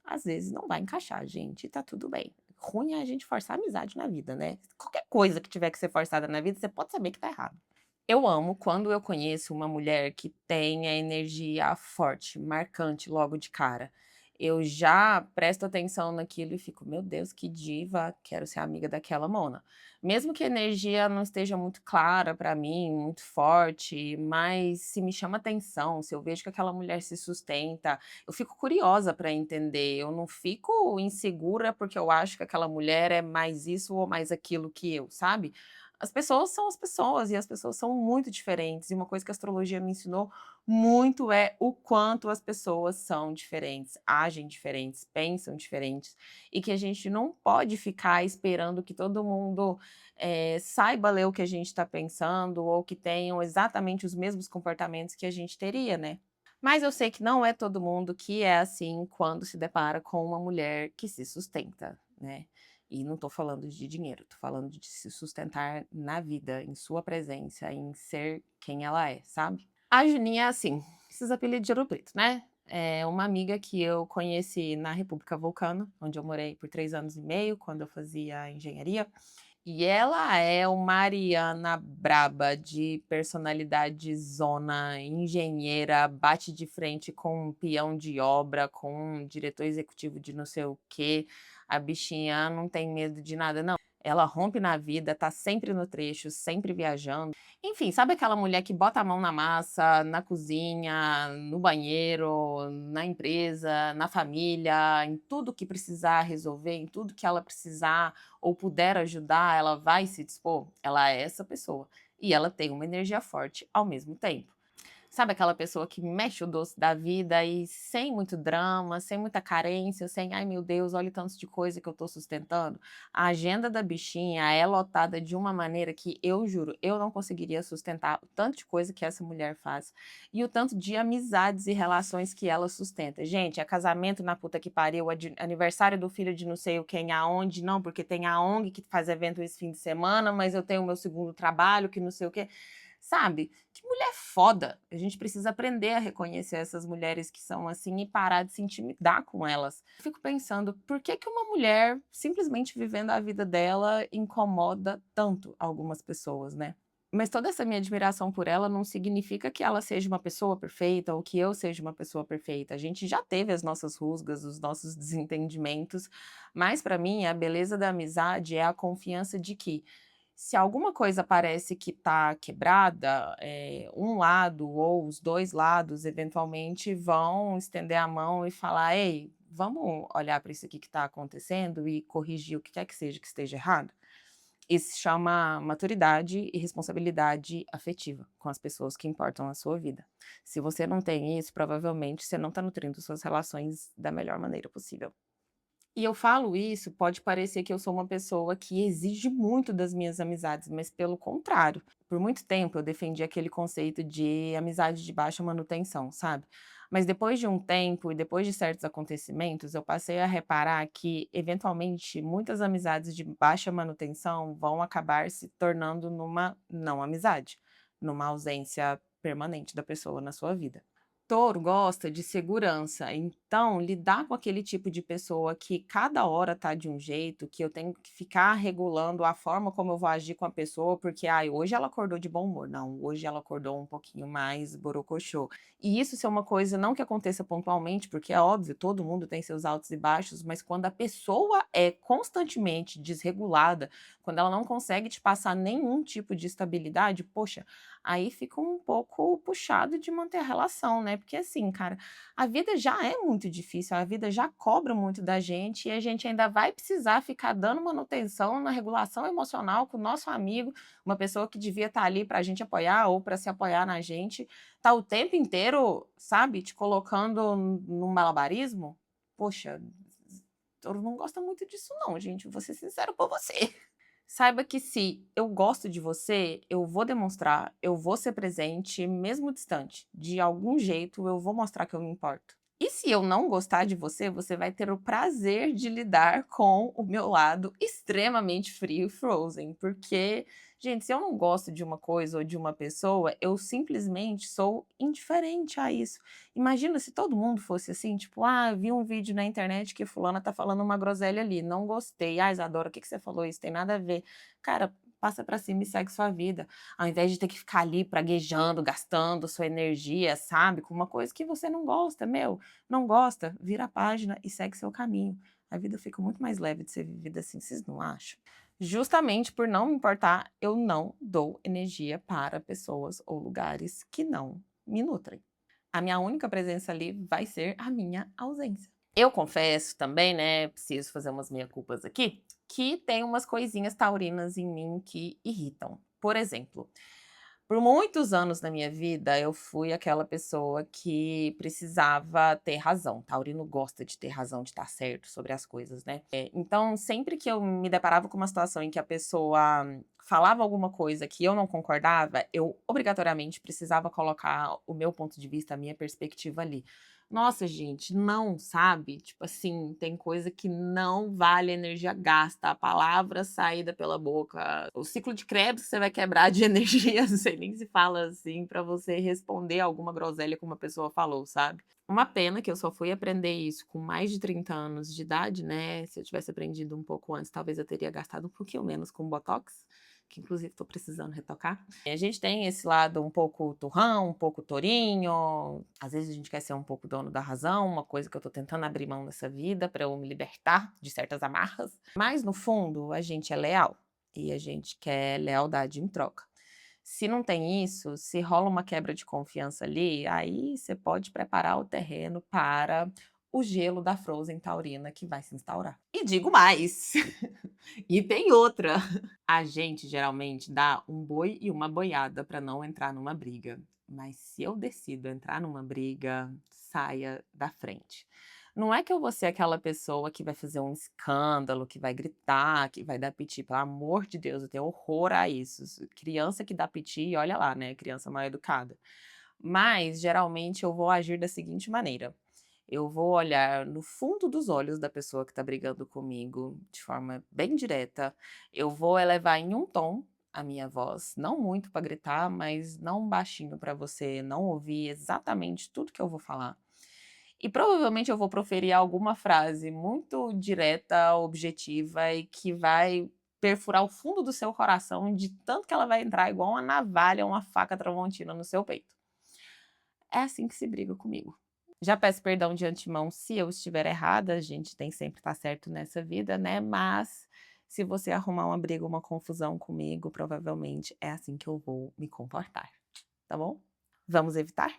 Às vezes não vai encaixar, gente, e tá tudo bem. Ruim é a gente forçar amizade na vida, né? Qualquer coisa que tiver que ser forçada na vida, você pode saber que tá errado. Eu amo quando eu conheço uma mulher que tem a energia forte, marcante logo de cara. Eu já presto atenção naquilo e fico: "Meu Deus, que diva, quero ser amiga daquela mona". Mesmo que a energia não esteja muito clara para mim, muito forte, mas se me chama atenção, se eu vejo que aquela mulher se sustenta, eu fico curiosa para entender, eu não fico insegura porque eu acho que aquela mulher é mais isso ou mais aquilo que eu, sabe? As pessoas são as pessoas e as pessoas são muito diferentes. E uma coisa que a astrologia me ensinou muito é o quanto as pessoas são diferentes, agem diferentes, pensam diferentes, e que a gente não pode ficar esperando que todo mundo saiba ler o que a gente está pensando ou que tenham exatamente os mesmos comportamentos que a gente teria, né? Mas eu sei que não é todo mundo que é assim quando se depara com uma mulher que se sustenta, né. E não estou falando de dinheiro, estou falando de se sustentar na vida, em sua presença, em ser quem ela é, sabe. A Juninha é assim, esses apelidos de Ouro Preto, né. É uma amiga que eu conheci na República Vulcano, onde eu morei por 3 anos e meio, quando eu fazia engenharia. E ela é uma ariana braba, de personalidade zona, engenheira, bate de frente com um peão de obra, com um diretor executivo de não sei o quê. A bichinha não tem medo de nada não. Ela rompe na vida, tá sempre no trecho, sempre viajando. Enfim, sabe aquela mulher que bota a mão na massa, na cozinha, no banheiro, na empresa, na família, em tudo que precisar resolver, em tudo que ela precisar ou puder ajudar, ela vai se dispor? Ela é essa pessoa. E ela tem uma energia forte ao mesmo tempo. Sabe aquela pessoa que mexe o doce da vida e sem muito drama, sem muita carência, sem: "Ai meu Deus, olha o tanto de coisa que eu estou sustentando". A agenda da bichinha é lotada de uma maneira que eu juro, eu não conseguiria sustentar o tanto de coisa que essa mulher faz e o tanto de amizades e relações que ela sustenta. Gente, é casamento na puta que pariu, aniversário do filho de não sei o quem aonde, não, porque tem a ONG que faz evento esse fim de semana, mas eu tenho o meu segundo trabalho que não sei o quê. Sabe, que mulher foda. A gente precisa aprender a reconhecer essas mulheres que são assim e parar de se intimidar com elas. Fico pensando, por que que uma mulher simplesmente vivendo a vida dela incomoda tanto algumas pessoas, né? Mas toda essa minha admiração por ela não significa que ela seja uma pessoa perfeita ou que eu seja uma pessoa perfeita. A gente já teve as nossas rusgas, os nossos desentendimentos, mas para mim a beleza da amizade é a confiança de que se alguma coisa parece que está quebrada, um lado ou os 2 lados eventualmente vão estender a mão e falar: "Ei, vamos olhar para isso aqui que está acontecendo e corrigir o que quer que seja que esteja errado?". Isso se chama maturidade e responsabilidade afetiva com as pessoas que importam na sua vida. Se você não tem isso, provavelmente você não está nutrindo suas relações da melhor maneira possível. E eu falo isso, pode parecer que eu sou uma pessoa que exige muito das minhas amizades, mas pelo contrário. Por muito tempo eu defendi aquele conceito de amizade de baixa manutenção, sabe? Mas depois de um tempo e depois de certos acontecimentos, eu passei a reparar que, eventualmente, muitas amizades de baixa manutenção vão acabar se tornando numa não amizade, numa ausência permanente da pessoa na sua vida. Touro gosta de segurança, então lidar com aquele tipo de pessoa que cada hora tá de um jeito, que eu tenho que ficar regulando a forma como eu vou agir com a pessoa, porque ai, hoje ela acordou de bom humor, não, hoje ela acordou um pouquinho mais borocochô. E isso ser uma coisa não que aconteça pontualmente, porque é óbvio, todo mundo tem seus altos e baixos, mas quando a pessoa é constantemente desregulada, quando ela não consegue te passar nenhum tipo de estabilidade, poxa, aí fica um pouco puxado de manter a relação, né, porque assim, cara, a vida já é muito muito difícil, a vida já cobra muito da gente e a gente ainda vai precisar ficar dando manutenção na regulação emocional com o nosso amigo, uma pessoa que devia estar ali para a gente apoiar ou para se apoiar na gente, tá o tempo inteiro, sabe, te colocando num malabarismo. Poxa, eu não gosto muito disso não, gente, vou ser sincero com você. Saiba que se eu gosto de você, eu vou demonstrar, eu vou ser presente, mesmo distante. De algum jeito, eu vou mostrar que eu me importo. E se eu não gostar de você, você vai ter o prazer de lidar com o meu lado extremamente frio e frozen, porque, gente, se eu não gosto de uma coisa ou de uma pessoa, eu simplesmente sou indiferente a isso. Imagina se todo mundo fosse assim, tipo, ah, vi um vídeo na internet que fulana tá falando uma groselha ali, não gostei. Ah, Isadora, o que que você falou isso? Tem nada a ver. Cara, passa pra cima e segue sua vida. Ao invés de ter que ficar ali praguejando, gastando sua energia, sabe, com uma coisa que você não gosta, meu, não gosta, vira a página e segue seu caminho. A vida fica muito mais leve de ser vivida assim, vocês não acham? Justamente por não me importar, eu não dou energia para pessoas ou lugares que não me nutrem. A minha única presença ali vai ser a minha ausência. Eu confesso também, né, preciso fazer umas meia-culpas aqui, que tem umas coisinhas taurinas em mim que irritam. Por exemplo, por muitos anos na minha vida, eu fui aquela pessoa que precisava ter razão. Taurino gosta de ter razão, de estar certo sobre as coisas, né. Então sempre que eu me deparava com uma situação em que a pessoa falava alguma coisa que eu não concordava, eu obrigatoriamente precisava colocar o meu ponto de vista, a minha perspectiva ali. Nossa, gente, não, sabe? Tipo assim, tem coisa que não vale a energia gasta, a palavra saída pela boca, o ciclo de Krebs que você vai quebrar de energia, não sei nem se fala assim, pra você responder alguma groselha que uma pessoa falou, sabe? Uma pena que eu só fui aprender isso com mais de 30 anos de idade, né? Se eu tivesse aprendido um pouco antes, talvez eu teria gastado um pouquinho menos com botox, que inclusive estou precisando retocar. E a gente tem esse lado um pouco turrão, um pouco tourinho, às vezes a gente quer ser um pouco dono da razão, uma coisa que eu tô tentando abrir mão nessa vida para eu me libertar de certas amarras, mas no fundo a gente é leal e a gente quer lealdade em troca. Se não tem isso, se rola uma quebra de confiança ali, aí você pode preparar o terreno para o gelo da Frozen taurina que vai se instaurar. E digo mais, e tem outra. A gente geralmente dá um boi e uma boiada para não entrar numa briga, mas se eu decido entrar numa briga, saia da frente. Não é que eu vou ser aquela pessoa que vai fazer um escândalo, que vai gritar, que vai dar piti, pelo amor de Deus, eu tenho horror a isso. Criança que dá piti, olha lá, né, criança mal educada. Mas, geralmente, eu vou agir da seguinte maneira: eu vou olhar no fundo dos olhos da pessoa que está brigando comigo, de forma bem direta, eu vou elevar em um tom a minha voz, não muito para gritar, mas não baixinho para você não ouvir exatamente tudo que eu vou falar. E provavelmente eu vou proferir alguma frase muito direta, objetiva e que vai perfurar o fundo do seu coração de tanto que ela vai entrar igual uma navalha, uma faca tramontina no seu peito. É assim que se briga comigo. Já peço perdão de antemão se eu estiver errada, a gente tem sempre estar certo nessa vida, né, mas se você arrumar uma briga, uma confusão comigo, provavelmente é assim que eu vou me comportar, tá bom? Vamos evitar?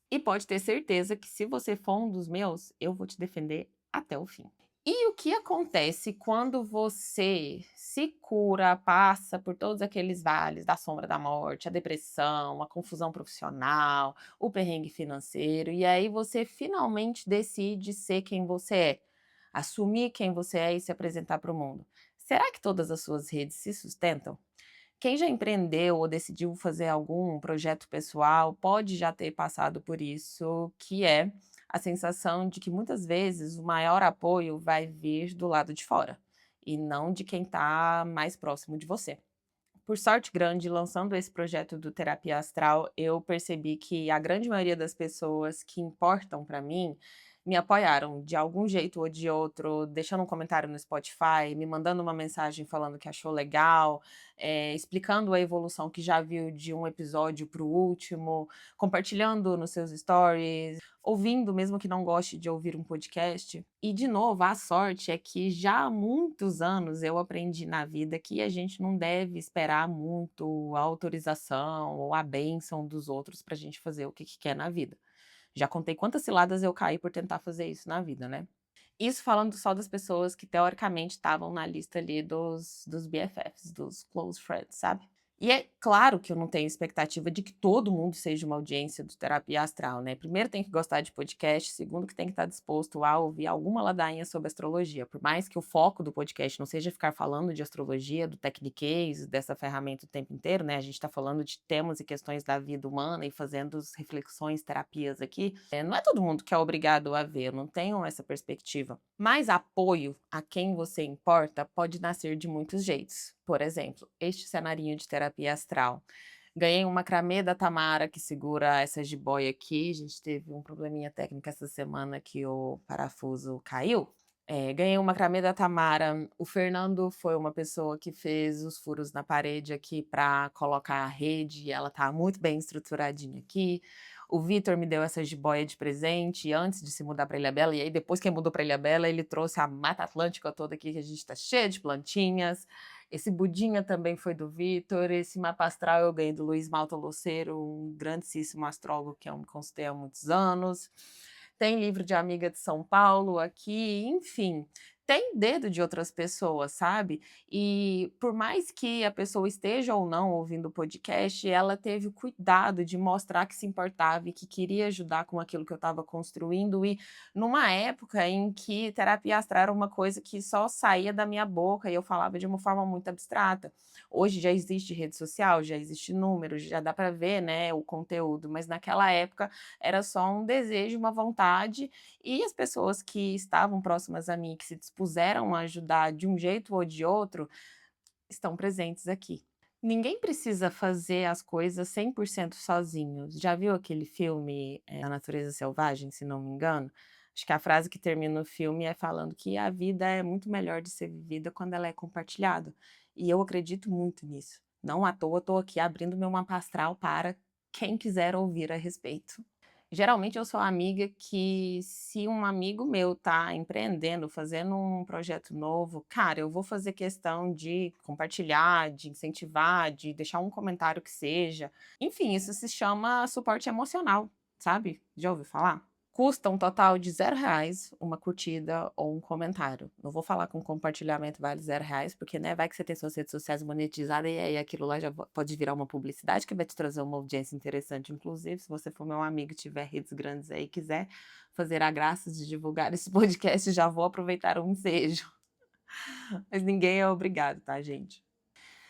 E pode ter certeza que se você for um dos meus, eu vou te defender até o fim. E o que acontece quando você se cura, passa por todos aqueles vales da sombra da morte, a depressão, a confusão profissional, o perrengue financeiro, e aí você finalmente decide ser quem você é, assumir quem você é e se apresentar para o mundo? Será que todas as suas redes se sustentam? Quem já empreendeu ou decidiu fazer algum projeto pessoal pode já ter passado por isso, que é a sensação de que muitas vezes o maior apoio vai vir do lado de fora e não de quem está mais próximo de você. Por sorte grande, lançando esse projeto do Terapia Astral, eu percebi que a grande maioria das pessoas que importam para mim me apoiaram de algum jeito ou de outro, deixando um comentário no Spotify, me mandando uma mensagem falando que achou legal, explicando a evolução que já viu de um episódio para o último, compartilhando nos seus stories, ouvindo, mesmo que não goste de ouvir um podcast. E, de novo, a sorte é que já há muitos anos eu aprendi na vida que a gente não deve esperar muito a autorização ou a bênção dos outros para a gente fazer o que quer na vida. Já contei quantas ciladas eu caí por tentar fazer isso na vida, né. Isso falando só das pessoas que teoricamente estavam na lista ali dos BFFs, dos close friends, sabe. E é claro que eu não tenho expectativa de que todo mundo seja uma audiência do Terapia Astral, né. Primeiro tem que gostar de podcast, segundo que tem que estar disposto a ouvir alguma ladainha sobre astrologia, por mais que o foco do podcast não seja ficar falando de astrologia, do Techniquez, dessa ferramenta o tempo inteiro, né, a gente está falando de temas e questões da vida humana e fazendo reflexões, terapias aqui, não é todo mundo que é obrigado a ver, eu não tenho essa perspectiva. Mas apoio a quem você importa pode nascer de muitos jeitos. Por exemplo, este cenarinho de terapia astral. Ganhei um macramê da Tamara que segura essa jiboia aqui, a gente teve um probleminha técnico essa semana que o parafuso caiu. Ganhei um macramê da Tamara, o Fernando foi uma pessoa que fez os furos na parede aqui para colocar a rede e ela tá muito bem estruturadinha aqui. O Vitor me deu essa jiboia de presente antes de se mudar para Ilhabela, e aí depois que ele mudou para Ilhabela, ele trouxe a Mata Atlântica toda aqui, que a gente tá cheia de plantinhas. Esse budinha também foi do Vitor, esse mapa astral eu ganhei do Luiz Malta Loceiro, um grandíssimo astrólogo que eu me consultei há muitos anos. Tem livro de amiga de São Paulo aqui, enfim, tem dedo de outras pessoas, sabe. E por mais que a pessoa esteja ou não ouvindo o podcast, ela teve o cuidado de mostrar que se importava e que queria ajudar com aquilo que eu estava construindo e numa época em que terapia astral era uma coisa que só saía da minha boca e eu falava de uma forma muito abstrata. Hoje já existe rede social, já existe número, já dá para ver, né, o conteúdo, mas naquela época era só um desejo, uma vontade, e as pessoas que estavam próximas a mim, que se dispuseram a ajudar de um jeito ou de outro, estão presentes aqui. Ninguém precisa fazer as coisas 100% sozinhos. Já viu aquele filme, A Natureza Selvagem, se não me engano? Acho que a frase que termina o filme é falando que a vida é muito melhor de ser vivida quando ela é compartilhada. E eu acredito muito nisso. Não à toa estou aqui abrindo meu mapa astral para quem quiser ouvir a respeito. Geralmente eu sou a amiga que se um amigo meu tá empreendendo, fazendo um projeto novo, cara, eu vou fazer questão de compartilhar, de incentivar, de deixar um comentário que seja. Enfim, isso se chama suporte emocional, sabe? Já ouviu falar? Custa um total de R$ 0 uma curtida ou um comentário. Não vou falar que um compartilhamento vale R$ 0, porque, né, vai que você tem suas redes sociais monetizadas e aí aquilo lá já pode virar uma publicidade que vai te trazer uma audiência interessante. Inclusive, se você for meu amigo e tiver redes grandes aí e quiser fazer a graça de divulgar esse podcast, já vou aproveitar o ensejo. Mas ninguém é obrigado, tá, gente?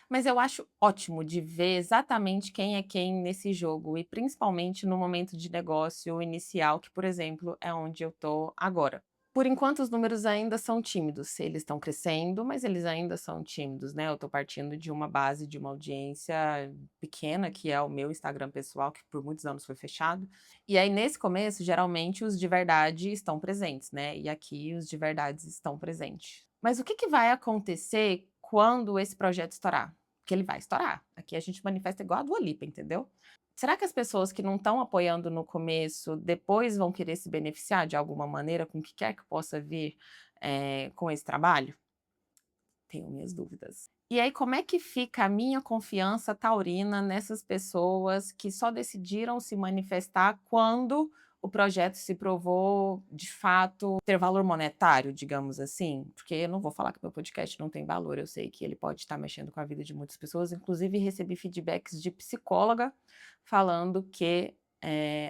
Mas eu acho ótimo de ver exatamente quem é quem nesse jogo e principalmente no momento de negócio inicial, que, por exemplo, é onde eu tô agora. Por enquanto, os números ainda são tímidos. Eles estão crescendo, mas eles ainda são tímidos, né? Eu tô partindo de uma base de uma audiência pequena, que é o meu Instagram pessoal, que por muitos anos foi fechado. E aí, nesse começo, geralmente os de verdade estão presentes, né? E aqui os de verdade estão presentes. Mas o que que vai acontecer quando esse projeto estourar? Que ele vai estourar. Aqui a gente manifesta igual a Dua Lipa, entendeu? Será que as pessoas que não estão apoiando no começo, depois vão querer se beneficiar de alguma maneira com o que quer que possa vir, com esse trabalho? Tenho minhas dúvidas. E aí como é que fica a minha confiança taurina nessas pessoas que só decidiram se manifestar quando o projeto se provou, de fato, ter valor monetário, digamos assim? Porque eu não vou falar que meu podcast não tem valor, eu sei que ele pode estar mexendo com a vida de muitas pessoas, inclusive recebi feedbacks de psicóloga falando que,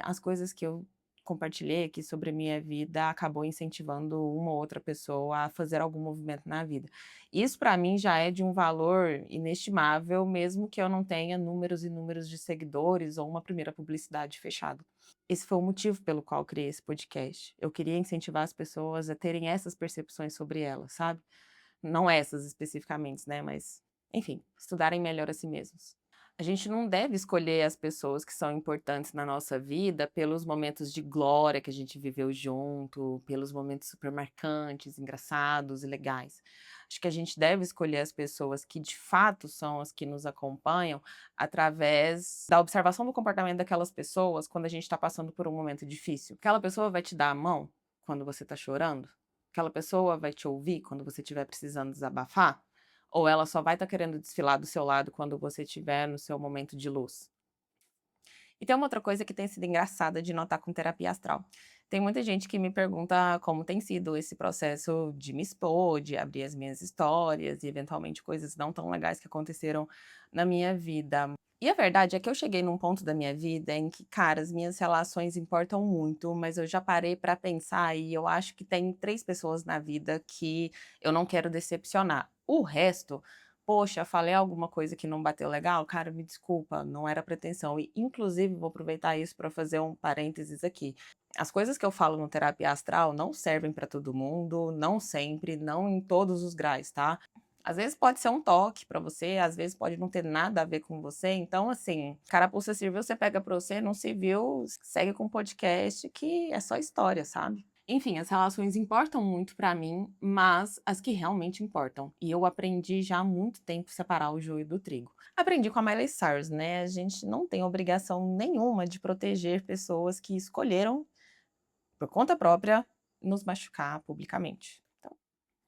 as coisas que eu compartilhei aqui sobre a minha vida acabou incentivando uma ou outra pessoa a fazer algum movimento na vida. Isso para mim já é de um valor inestimável, mesmo que eu não tenha números e números de seguidores ou uma primeira publicidade fechada. Esse foi o motivo pelo qual criei esse podcast. Eu queria incentivar as pessoas a terem essas percepções sobre elas, sabe? Não essas especificamente, né, mas, enfim, estudarem melhor a si mesmos. A gente não deve escolher as pessoas que são importantes na nossa vida pelos momentos de glória que a gente viveu junto, pelos momentos super marcantes, engraçados e legais. Acho que a gente deve escolher as pessoas que de fato são as que nos acompanham através da observação do comportamento daquelas pessoas quando a gente está passando por um momento difícil. Aquela pessoa vai te dar a mão quando você está chorando? Aquela pessoa vai te ouvir quando você estiver precisando desabafar? Ou ela só vai estar querendo desfilar do seu lado quando você estiver no seu momento de luz? E tem uma outra coisa que tem sido engraçada de notar com terapia astral. Tem muita gente que me pergunta como tem sido esse processo de me expor, de abrir as minhas histórias e eventualmente coisas não tão legais que aconteceram na minha vida. E a verdade é que eu cheguei num ponto da minha vida em que, cara, as minhas relações importam muito, mas eu já parei pra pensar e eu acho que tem 3 pessoas na vida que eu não quero decepcionar. O resto, poxa, falei alguma coisa que não bateu legal? Cara, me desculpa, não era pretensão. E, inclusive, vou aproveitar isso para fazer um parênteses aqui. As coisas que eu falo no terapia astral não servem para todo mundo, não sempre, não em todos os graus, tá? Às vezes pode ser um toque pra você, às vezes pode não ter nada a ver com você, então assim, carapuça serviu, você pega pra você, não serviu, segue com o podcast que é só história, sabe. Enfim, as relações importam muito pra mim, mas as que realmente importam, e eu aprendi já há muito tempo separar o joio do trigo. Aprendi com a Miley Cyrus, né, a gente não tem obrigação nenhuma de proteger pessoas que escolheram, por conta própria, nos machucar publicamente.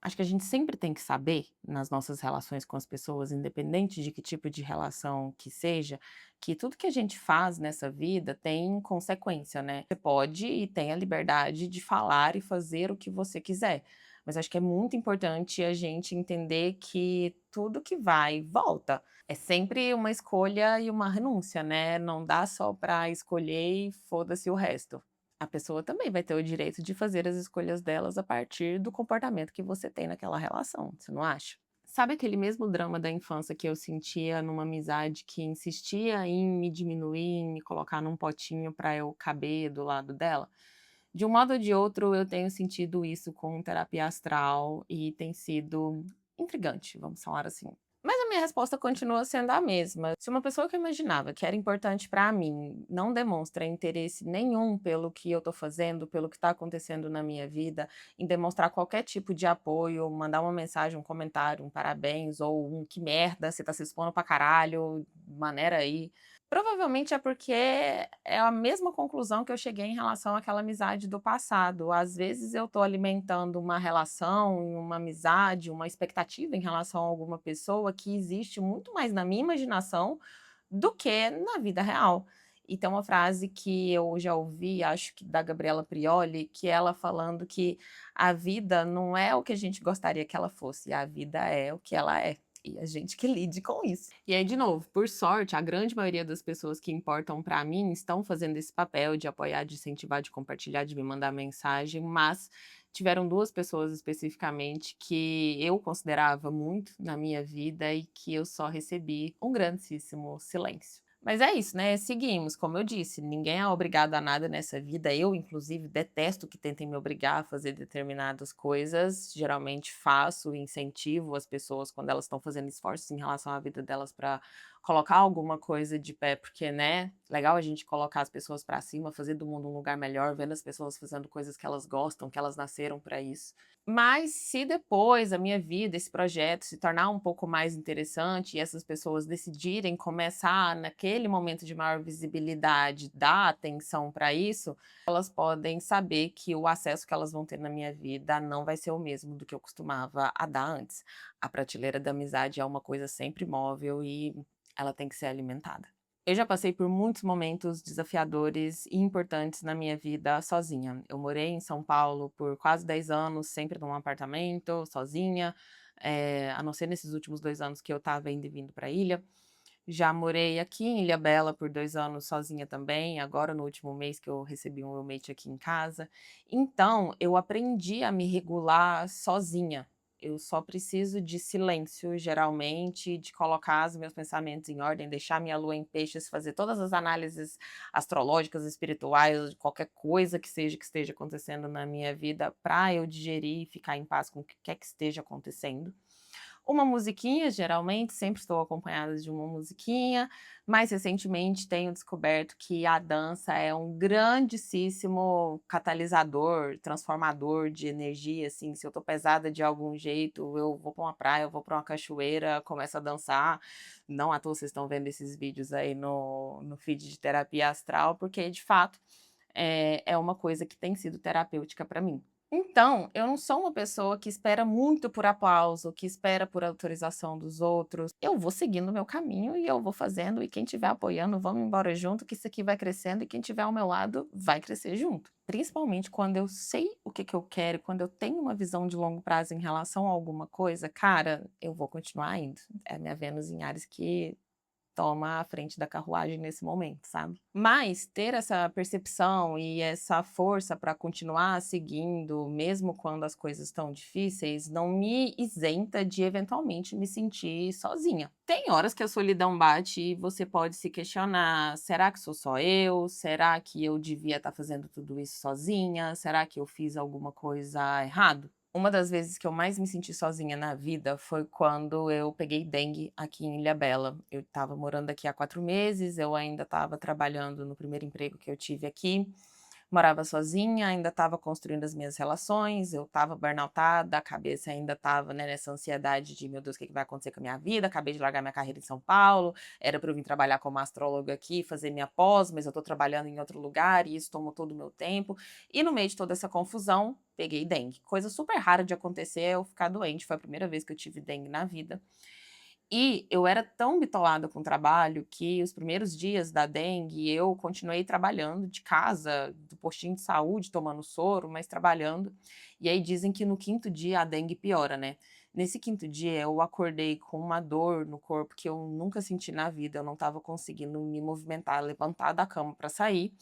Acho que a gente sempre tem que saber, nas nossas relações com as pessoas, independente de que tipo de relação que seja, que tudo que a gente faz nessa vida tem consequência, né. Você pode e tem a liberdade de falar e fazer o que você quiser, mas acho que é muito importante a gente entender que tudo que vai, volta. É sempre uma escolha e uma renúncia, né, não dá só pra escolher e foda-se o resto. A pessoa também vai ter o direito de fazer as escolhas delas a partir do comportamento que você tem naquela relação, você não acha? Sabe aquele mesmo drama da infância que eu sentia numa amizade que insistia em me diminuir, em me colocar num potinho pra eu caber do lado dela? De um modo ou de outro, eu tenho sentido isso com terapia astral e tem sido intrigante, vamos falar assim. Mas a minha resposta continua sendo a mesma. Se uma pessoa que eu imaginava que era importante pra mim não demonstra interesse nenhum pelo que eu tô fazendo, pelo que tá acontecendo na minha vida, em demonstrar qualquer tipo de apoio, mandar uma mensagem, um comentário, um parabéns ou um que merda, você tá se expondo pra caralho, maneira aí. Provavelmente é porque é a mesma conclusão que eu cheguei em relação àquela amizade do passado. Às vezes eu estou alimentando uma relação, uma amizade, uma expectativa em relação a alguma pessoa que existe muito mais na minha imaginação do que na vida real. E tem uma frase que eu já ouvi, acho que da Gabriela Prioli, que ela falando que a vida não é o que a gente gostaria que ela fosse, a vida é o que ela é. E a gente que lide com isso. E aí, de novo, por sorte, a grande maioria das pessoas que importam pra mim estão fazendo esse papel de apoiar, de incentivar, de compartilhar, de me mandar mensagem, mas tiveram 2 pessoas especificamente que eu considerava muito na minha vida e que eu só recebi um grandíssimo silêncio. Mas é isso, né, seguimos, como eu disse, ninguém é obrigado a nada nessa vida, eu inclusive detesto que tentem me obrigar a fazer determinadas coisas, geralmente faço e incentivo as pessoas quando elas estão fazendo esforços em relação à vida delas para colocar alguma coisa de pé, porque, né, legal a gente colocar as pessoas para cima, fazer do mundo um lugar melhor, vendo as pessoas fazendo coisas que elas gostam, que elas nasceram para isso. Mas se depois a minha vida, esse projeto se tornar um pouco mais interessante e essas pessoas decidirem começar naquele momento de maior visibilidade, dar atenção para isso, elas podem saber que o acesso que elas vão ter na minha vida não vai ser o mesmo do que eu costumava a dar antes. A prateleira da amizade é uma coisa sempre móvel e ela tem que ser alimentada. Eu já passei por muitos momentos desafiadores e importantes na minha vida sozinha. Eu morei em São Paulo por quase 10 anos, sempre num apartamento, sozinha, a não ser nesses últimos 2 anos que eu estava indo e vindo pra ilha. Já morei aqui em Ilhabela por 2 anos sozinha também, agora no último mês que eu recebi um roommate aqui em casa. Então, eu aprendi a me regular sozinha. Eu só preciso de silêncio, geralmente, de colocar os meus pensamentos em ordem, deixar minha lua em peixes, fazer todas as análises astrológicas, espirituais, de qualquer coisa que seja que esteja acontecendo na minha vida, para eu digerir e ficar em paz com o que quer que esteja acontecendo. Uma musiquinha, geralmente, sempre estou acompanhada de uma musiquinha. Mais recentemente, tenho descoberto que a dança é um grandíssimo catalisador, transformador de energia, assim, se eu tô pesada de algum jeito, eu vou pra uma praia, eu vou pra uma cachoeira, começo a dançar. Não à toa vocês estão vendo esses vídeos aí no feed de terapia astral, porque de fato, é uma coisa que tem sido terapêutica para mim. Então, eu não sou uma pessoa que espera muito por aplauso, que espera por autorização dos outros. Eu vou seguindo o meu caminho e eu vou fazendo, e quem estiver apoiando, vamos embora junto, que isso aqui vai crescendo e quem estiver ao meu lado vai crescer junto. Principalmente quando eu sei o que que eu quero, quando eu tenho uma visão de longo prazo em relação a alguma coisa, cara, eu vou continuar indo. É a minha Vênus em Áries que toma a frente da carruagem nesse momento, sabe. Mas ter essa percepção e essa força para continuar seguindo, mesmo quando as coisas estão difíceis, não me isenta de eventualmente me sentir sozinha. Tem horas que a solidão bate e você pode se questionar: "Será que sou só eu? Será que eu devia estar fazendo tudo isso sozinha? Será que eu fiz alguma coisa errado?". Uma das vezes que eu mais me senti sozinha na vida foi quando eu peguei dengue aqui em Ilhabela. Eu estava morando aqui há 4 meses, eu ainda estava trabalhando no primeiro emprego que eu tive aqui, morava sozinha, ainda estava construindo as minhas relações, eu estava burnoutada, a cabeça ainda estava, né, nessa ansiedade de: "Meu Deus, o que que vai acontecer com a minha vida? Acabei de largar minha carreira em São Paulo, era para eu vir trabalhar como astróloga aqui, fazer minha pós, mas eu estou trabalhando em outro lugar e isso tomou todo o meu tempo". E no meio de toda essa confusão, peguei dengue. Coisa super rara de acontecer é eu ficar doente, foi a primeira vez que eu tive dengue na vida. E eu era tão bitolada com o trabalho que os primeiros dias da dengue eu continuei trabalhando de casa, do postinho de saúde, tomando soro, mas trabalhando. E aí dizem que no quinto dia a dengue piora, né. Nesse quinto dia eu acordei com uma dor no corpo que eu nunca senti na vida, eu não estava conseguindo me movimentar, levantar da cama para sair.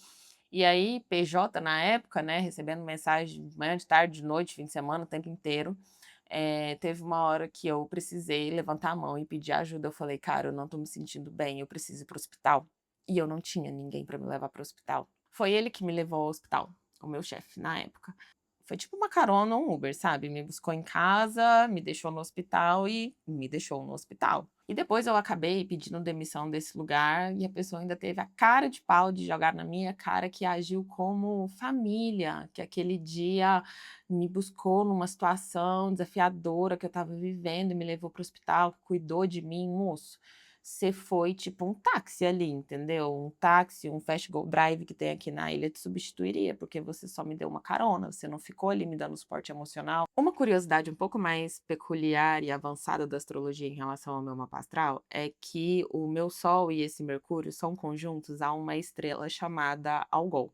E aí PJ na época, né, recebendo mensagem de manhã, de tarde, de noite, fim de semana, o tempo inteiro. Teve uma hora que eu precisei levantar a mão e pedir ajuda, eu falei: "Cara, eu não tô me sentindo bem, eu preciso ir para o hospital". E eu não tinha ninguém pra me levar para o hospital. Foi ele que me levou ao hospital, o meu chefe na época. Foi tipo uma carona, um Uber, sabe, me buscou em casa, me deixou no hospital e me deixou no hospital. E depois eu acabei pedindo demissão desse lugar e a pessoa ainda teve a cara de pau de jogar na minha cara que agiu como família, que aquele dia me buscou numa situação desafiadora que eu estava vivendo e me levou para o hospital, cuidou de mim. Moço, você foi tipo um táxi ali, entendeu? Um táxi, um fast go drive que tem aqui na ilha te substituiria, porque você só me deu uma carona, você não ficou ali me dando suporte emocional. Uma curiosidade um pouco mais peculiar e avançada da astrologia em relação ao meu mapa astral é que o meu Sol e esse Mercúrio são conjuntos a uma estrela chamada Algol.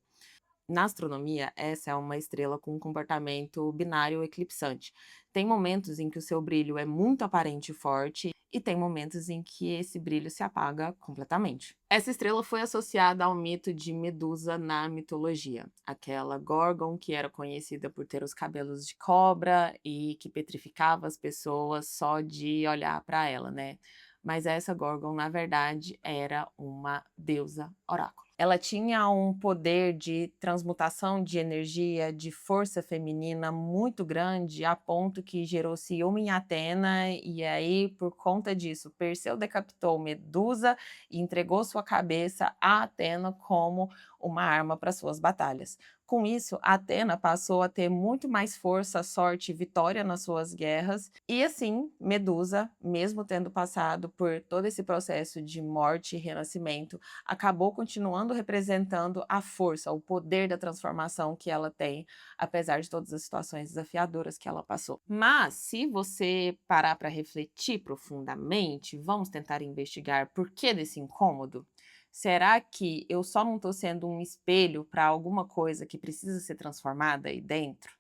Na astronomia, essa é uma estrela com um comportamento binário eclipsante. Tem momentos em que o seu brilho é muito aparente e forte, e tem momentos em que esse brilho se apaga completamente. Essa estrela foi associada ao mito de Medusa na mitologia, aquela Gorgon que era conhecida por ter os cabelos de cobra e que petrificava as pessoas só de olhar para ela, né? Mas essa Gorgon, na verdade, era uma deusa oráculo. Ela tinha um poder de transmutação de energia, de força feminina muito grande, a ponto que gerou ciúme em Atena, e aí, por conta disso, Perseu decapitou Medusa e entregou sua cabeça a Atena como uma arma para suas batalhas. Com isso, Atena passou a ter muito mais força, sorte e vitória nas suas guerras, e assim, Medusa, mesmo tendo passado por todo esse processo de morte e renascimento, acabou continuando representando a força, o poder da transformação que ela tem, apesar de todas as situações desafiadoras que ela passou. Mas, se você parar para refletir profundamente, vamos tentar investigar por que desse incômodo? Será que eu só não estou sendo um espelho para alguma coisa que precisa ser transformada aí dentro?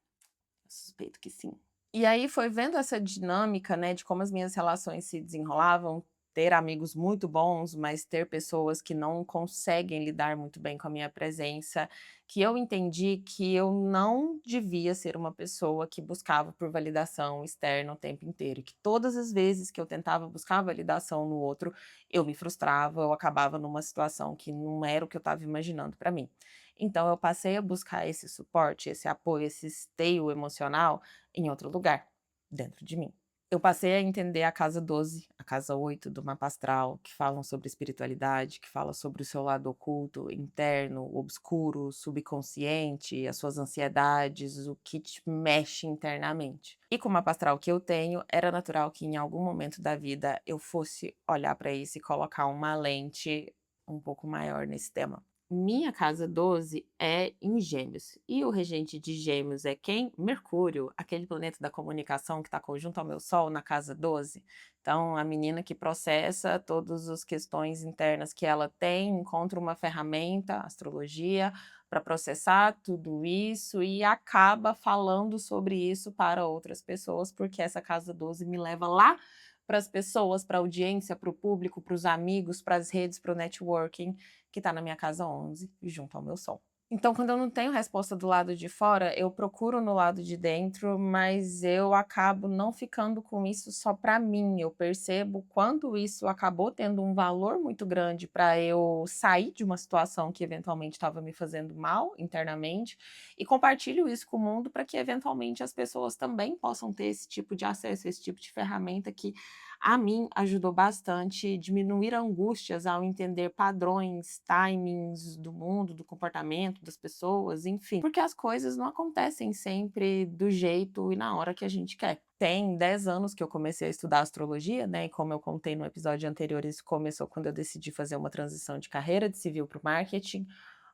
Eu suspeito que sim. E aí foi vendo essa dinâmica, né, de como as minhas relações se desenrolavam, ter amigos muito bons, mas ter pessoas que não conseguem lidar muito bem com a minha presença, que eu entendi que eu não devia ser uma pessoa que buscava por validação externa o tempo inteiro, e que todas as vezes que eu tentava buscar validação no outro, eu me frustrava, eu acabava numa situação que não era o que eu estava imaginando para mim. Então eu passei a buscar esse suporte, esse apoio, esse esteio emocional em outro lugar, dentro de mim. Eu passei a entender a casa 12, a casa 8 do mapa astral, que falam sobre espiritualidade, que fala sobre o seu lado oculto, interno, obscuro, subconsciente, as suas ansiedades, o que te mexe internamente. E com o mapa astral que eu tenho, era natural que em algum momento da vida eu fosse olhar para isso e colocar uma lente um pouco maior nesse tema. Minha casa 12 é em Gêmeos. E o regente de Gêmeos é quem? Mercúrio, aquele planeta da comunicação que está conjunto ao meu Sol na casa 12. Então, a menina que processa todas as questões internas que ela tem, encontra uma ferramenta, astrologia, para processar tudo isso e acaba falando sobre isso para outras pessoas, porque essa casa 12 me leva lá para as pessoas, para a audiência, para o público, para os amigos, para as redes, para o networking que está na minha casa 11, junto ao meu sol. Então, quando eu não tenho resposta do lado de fora, eu procuro no lado de dentro, mas eu acabo não ficando com isso só para mim. Eu percebo quanto isso acabou tendo um valor muito grande para eu sair de uma situação que eventualmente estava me fazendo mal internamente e compartilho isso com o mundo para que eventualmente as pessoas também possam ter esse tipo de acesso, esse tipo de ferramenta que a mim ajudou bastante diminuir angústias ao entender padrões, timings do mundo, do comportamento das pessoas, enfim, porque as coisas não acontecem sempre do jeito e na hora que a gente quer. Tem 10 anos que eu comecei a estudar astrologia, né, e como eu contei no episódio anterior, isso começou quando eu decidi fazer uma transição de carreira de civil para o marketing.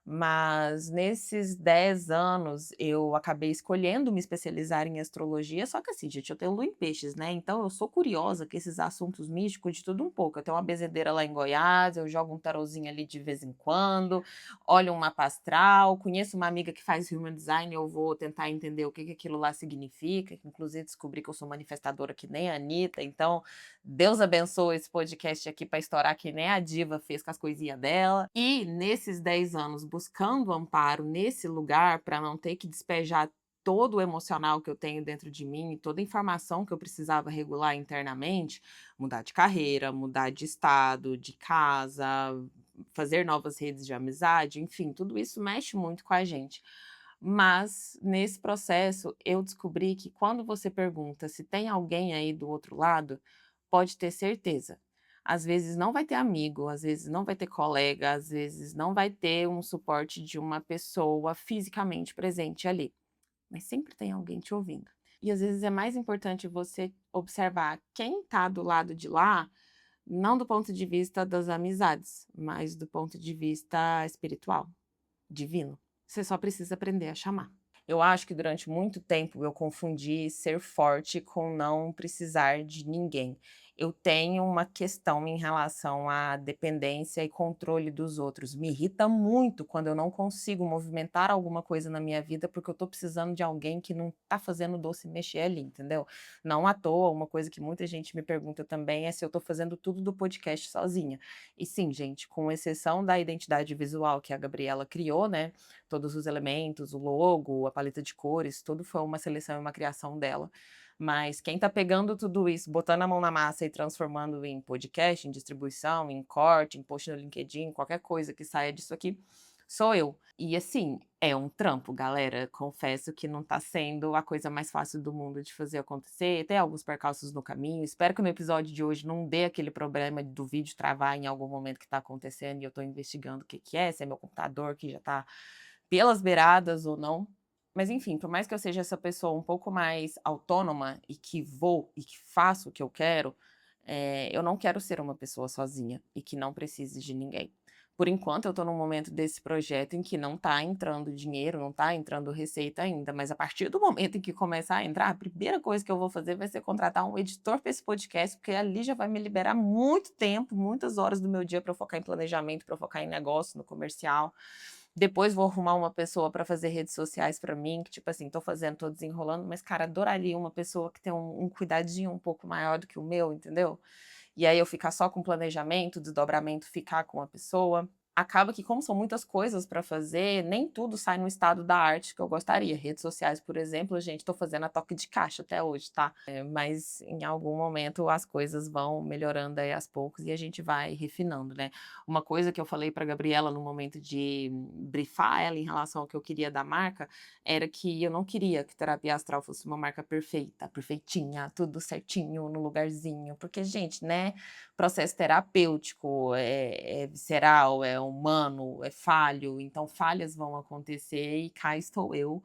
Mas nesses 10 anos eu acabei escolhendo me especializar em astrologia, só que assim, gente, eu tenho lua em peixes, né, então eu sou curiosa com esses assuntos místicos de tudo um pouco. Eu tenho uma benzedeira lá em Goiás, eu jogo um tarozinho ali de vez em quando, olho um mapa astral, conheço uma amiga que faz human design, eu vou tentar entender o que que aquilo lá significa, que inclusive descobri que eu sou manifestadora que nem a Anitta, então Deus abençoe esse podcast aqui para estourar que nem a diva fez com as coisinhas dela. E nesses 10 anos buscando amparo nesse lugar para não ter que despejar todo o emocional que eu tenho dentro de mim e toda a informação que eu precisava regular internamente, mudar de carreira, mudar de estado, de casa, fazer novas redes de amizade, enfim, tudo isso mexe muito com a gente. Mas nesse processo eu descobri que quando você pergunta se tem alguém aí do outro lado, pode ter certeza. Às vezes não vai ter amigo, às vezes não vai ter colega, às vezes não vai ter um suporte de uma pessoa fisicamente presente ali, mas sempre tem alguém te ouvindo. E às vezes é mais importante você observar quem está do lado de lá, não do ponto de vista das amizades, mas do ponto de vista espiritual, divino. Você só precisa aprender a chamar. Eu acho que durante muito tempo eu confundi ser forte com não precisar de ninguém. Eu tenho uma questão em relação à dependência e controle dos outros. Me irrita muito quando eu não consigo movimentar alguma coisa na minha vida porque eu estou precisando de alguém que não está fazendo o doce mexer ali, entendeu? Não à toa, uma coisa que muita gente me pergunta também é se eu estou fazendo tudo do podcast sozinha. E sim, gente, com exceção da identidade visual que a Gabriela criou, né? Todos os elementos, o logo, a paleta de cores, tudo foi uma seleção e uma criação dela. Mas quem está pegando tudo isso, botando a mão na massa e transformando em podcast, em distribuição, em corte, em post no LinkedIn, qualquer coisa que saia disso aqui, sou eu. E assim, é um trampo, galera. Confesso que não está sendo a coisa mais fácil do mundo de fazer acontecer. Tem alguns percalços no caminho. Espero que no episódio de hoje não dê aquele problema do vídeo travar em algum momento que está acontecendo e eu estou investigando o que que é, se é meu computador que já está pelas beiradas ou não. Mas enfim, por mais que eu seja essa pessoa um pouco mais autônoma e que vou e que faço o que eu quero, eu não quero ser uma pessoa sozinha e que não precise de ninguém. Por enquanto, eu estou num momento desse projeto em que não está entrando dinheiro, não está entrando receita ainda, mas a partir do momento em que começar a entrar, a primeira coisa que eu vou fazer vai ser contratar um editor para esse podcast, porque ali já vai me liberar muito tempo, muitas horas do meu dia para focar em planejamento, para focar em negócio, no comercial. Depois vou arrumar uma pessoa para fazer redes sociais para mim, que tipo assim, tô fazendo, tô desenrolando, mas cara, adoraria uma pessoa que tem um cuidadinho um pouco maior do que o meu, entendeu? E aí eu ficar só com planejamento, desdobramento, ficar com a pessoa. Acaba que, como são muitas coisas para fazer, nem tudo sai no estado da arte que eu gostaria. Redes sociais, por exemplo, gente, estou fazendo a toque de caixa até hoje, tá? Mas em algum momento as coisas vão melhorando aí aos poucos e a gente vai refinando, né? Uma coisa que eu falei para Gabriela no momento de brifar ela em relação ao que eu queria da marca era que eu não queria que Terapia Astral fosse uma marca perfeita, perfeitinha, tudo certinho, no lugarzinho, porque, gente, né? Processo terapêutico, é visceral, é humano, é falho, então falhas vão acontecer e cá estou eu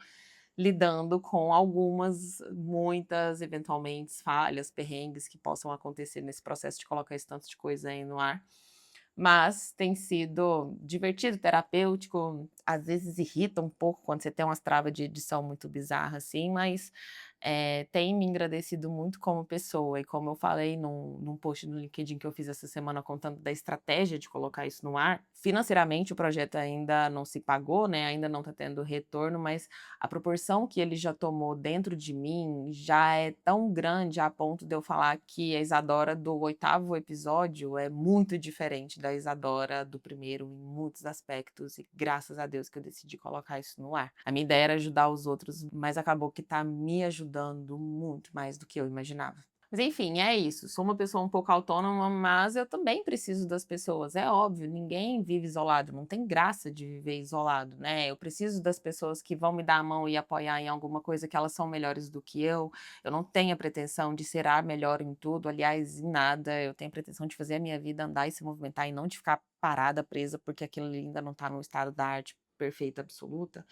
lidando com algumas, muitas, eventualmente, falhas, perrengues que possam acontecer nesse processo de colocar esse tanto de coisa aí no ar. Mas tem sido divertido, terapêutico, às vezes irrita um pouco quando você tem umas travas de edição muito bizarra, assim, mas, tem me engrandecido muito como pessoa e como eu falei num post no LinkedIn que eu fiz essa semana contando da estratégia de colocar isso no ar, financeiramente o projeto ainda não se pagou, né, ainda não está tendo retorno, mas a proporção que ele já tomou dentro de mim já é tão grande a ponto de eu falar que a Isadora do 8º episódio é muito diferente da Isadora do primeiro em muitos aspectos e graças a Deus que eu decidi colocar isso no ar. A minha ideia era ajudar os outros, mas acabou que tá me ajudando muito mais do que eu imaginava. Mas enfim, é isso. Sou uma pessoa um pouco autônoma, mas eu também preciso das pessoas. É óbvio, ninguém vive isolado, não tem graça de viver isolado, né? Eu preciso das pessoas que vão me dar a mão e apoiar em alguma coisa que elas são melhores do que eu. Eu não tenho a pretensão de ser a melhor em tudo, aliás, em nada. Eu tenho a pretensão de fazer a minha vida andar e se movimentar e não de ficar parada, presa, porque aquilo ali ainda não está no estado da arte perfeita, absoluta.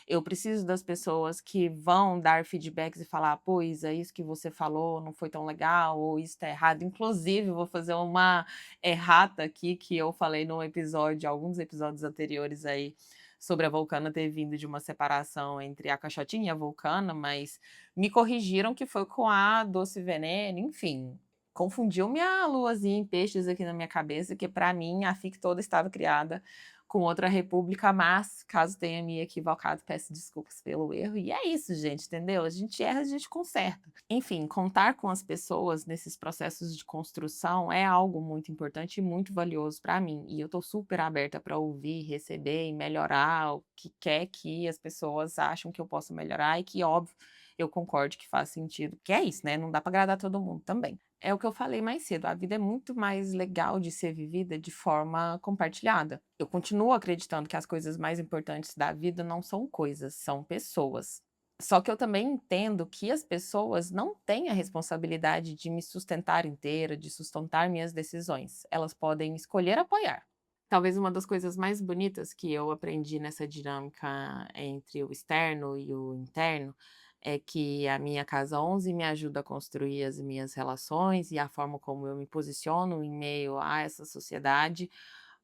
Eu preciso das pessoas que vão dar feedbacks e falar: "Pô, Isa, isso que você falou não foi tão legal", ou "Isso tá errado". Inclusive, vou fazer uma errata aqui, que eu falei num episódio alguns episódios anteriores aí, sobre a Vulcana ter vindo de uma separação entre a Caixotinha e a Vulcana, mas me corrigiram que foi com a Doce Veneno, enfim, confundiu minha luazinha em peixes aqui na minha cabeça, que pra mim a FIC toda estava criada com outra república, mas caso tenha me equivocado, peço desculpas pelo erro. E é isso, gente, entendeu? A gente erra, a gente conserta. Enfim, contar com as pessoas nesses processos de construção é algo muito importante e muito valioso para mim. E eu tô super aberta para ouvir, receber e melhorar o que quer que as pessoas acham que eu posso melhorar e que, óbvio, eu concordo que faz sentido. Que é isso, né? Não dá para agradar todo mundo também. É o que eu falei mais cedo, a vida é muito mais legal de ser vivida de forma compartilhada. Eu continuo acreditando que as coisas mais importantes da vida não são coisas, são pessoas. Só que eu também entendo que as pessoas não têm a responsabilidade de me sustentar inteira, de sustentar minhas decisões. Elas podem escolher apoiar. Talvez uma das coisas mais bonitas que eu aprendi nessa dinâmica entre o externo e o interno é que a minha casa 11 me ajuda a construir as minhas relações e a forma como eu me posiciono em meio a essa sociedade,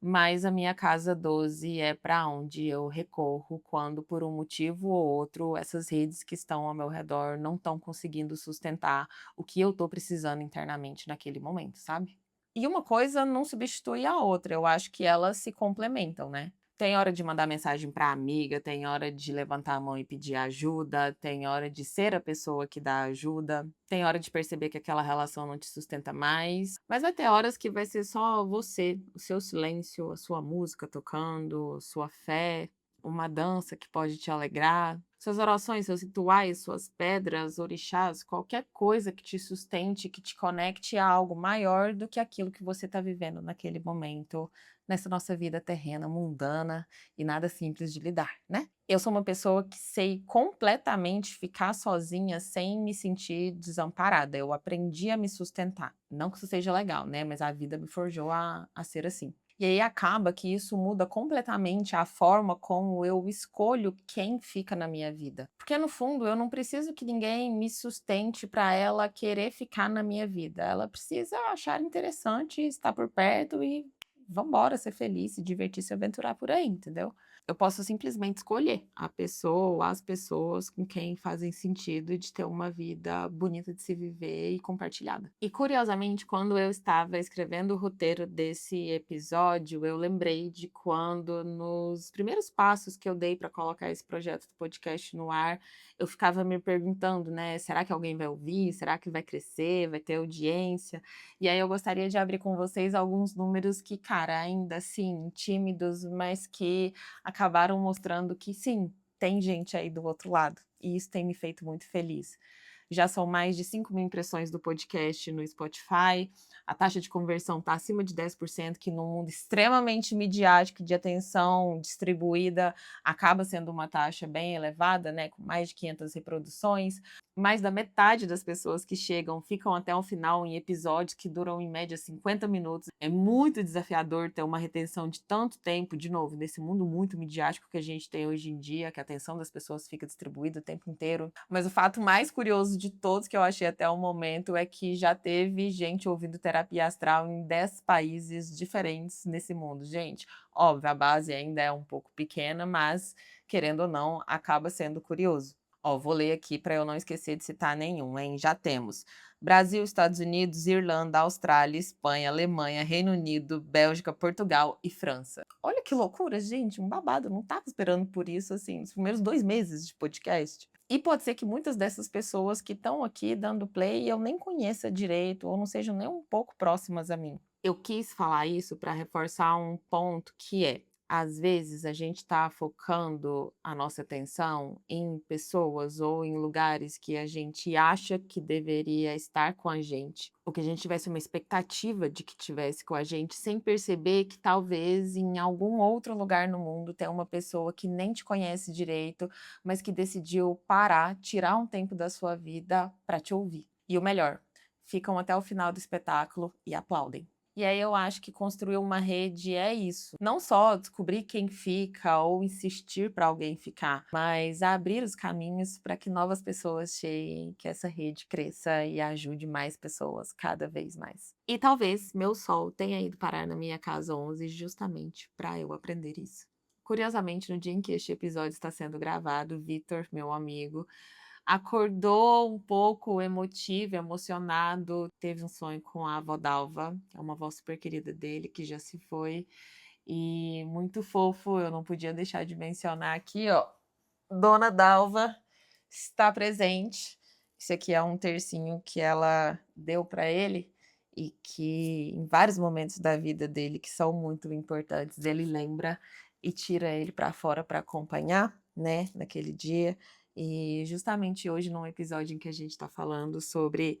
mas a minha casa 12 é para onde eu recorro quando, por um motivo ou outro, essas redes que estão ao meu redor não estão conseguindo sustentar o que eu estou precisando internamente naquele momento, sabe? E uma coisa não substitui a outra, eu acho que elas se complementam, né. Tem hora de mandar mensagem para amiga, tem hora de levantar a mão e pedir ajuda, tem hora de ser a pessoa que dá ajuda, tem hora de perceber que aquela relação não te sustenta mais, mas vai ter horas que vai ser só você, o seu silêncio, a sua música tocando, sua fé, uma dança que pode te alegrar, suas orações, seus rituais, suas pedras, orixás, qualquer coisa que te sustente, que te conecte a algo maior do que aquilo que você está vivendo naquele momento, nessa nossa vida terrena, mundana e nada simples de lidar, né? Eu sou uma pessoa que sei completamente ficar sozinha sem me sentir desamparada. Eu aprendi a me sustentar. Não que isso seja legal, né? Mas a vida me forjou a ser assim. E aí acaba que isso muda completamente a forma como eu escolho quem fica na minha vida. Porque no fundo eu não preciso que ninguém me sustente para ela querer ficar na minha vida. Ela precisa achar interessante estar por perto e vamos embora ser feliz, se divertir, se aventurar por aí, entendeu? Eu posso simplesmente escolher a pessoa ou as pessoas com quem fazem sentido de ter uma vida bonita de se viver e compartilhada. E curiosamente, quando eu estava escrevendo o roteiro desse episódio, eu lembrei de quando, nos primeiros passos que eu dei para colocar esse projeto do podcast no ar, eu ficava me perguntando, né? Será que alguém vai ouvir? Será que vai crescer? Vai ter audiência? E aí eu gostaria de abrir com vocês alguns números que, cara, ainda assim, tímidos, mas que acabaram mostrando que sim, tem gente aí do outro lado, e isso tem me feito muito feliz. Já são mais de 5.000 impressões do podcast no Spotify, a taxa de conversão está acima de 10%, que num mundo extremamente midiático de atenção distribuída, acaba sendo uma taxa bem elevada, né, com mais de 500 reproduções. Mais da metade das pessoas que chegam ficam até o final em episódios que duram em média 50 minutos. É muito desafiador ter uma retenção de tanto tempo, de novo, nesse mundo muito midiático que a gente tem hoje em dia, que a atenção das pessoas fica distribuída o tempo inteiro. Mas o fato mais curioso curioso de todos que eu achei até o momento é que já teve gente ouvindo terapia astral em 10 países diferentes nesse mundo. Gente, óbvio, a base ainda é um pouco pequena, mas, querendo ou não, acaba sendo curioso. Ó, vou ler aqui para eu não esquecer de citar nenhum, hein? Já temos Brasil, Estados Unidos, Irlanda, Austrália, Espanha, Alemanha, Reino Unido, Bélgica, Portugal e França. Olha que loucura, gente, um babado. Não estava esperando por isso, assim, nos primeiros 2 meses de podcast. E pode ser que muitas dessas pessoas que estão aqui dando play eu nem conheça direito ou não sejam nem um pouco próximas a mim. Eu quis falar isso para reforçar um ponto que é, às vezes a gente está focando a nossa atenção em pessoas ou em lugares que a gente acha que deveria estar com a gente, ou que a gente tivesse uma expectativa de que tivesse com a gente, sem perceber que talvez em algum outro lugar no mundo tem uma pessoa que nem te conhece direito, mas que decidiu parar, tirar um tempo da sua vida para te ouvir. E o melhor, ficam até o final do espetáculo e aplaudem. E aí eu acho que construir uma rede é isso. Não só descobrir quem fica ou insistir para alguém ficar, mas abrir os caminhos para que novas pessoas cheguem, que essa rede cresça e ajude mais pessoas cada vez mais. E talvez meu sol tenha ido parar na minha casa 11 justamente para eu aprender isso. Curiosamente, no dia em que este episódio está sendo gravado, Vitor, meu amigo, acordou um pouco emotivo, emocionado, teve um sonho com a avó Dalva, que é uma avó super querida dele, que já se foi, e muito fofo, eu não podia deixar de mencionar aqui, ó, Dona Dalva está presente. Esse aqui é um tercinho que ela deu para ele e que em vários momentos da vida dele que são muito importantes, ele lembra e tira ele para fora para acompanhar, né, naquele dia. E justamente hoje, num episódio em que a gente está falando sobre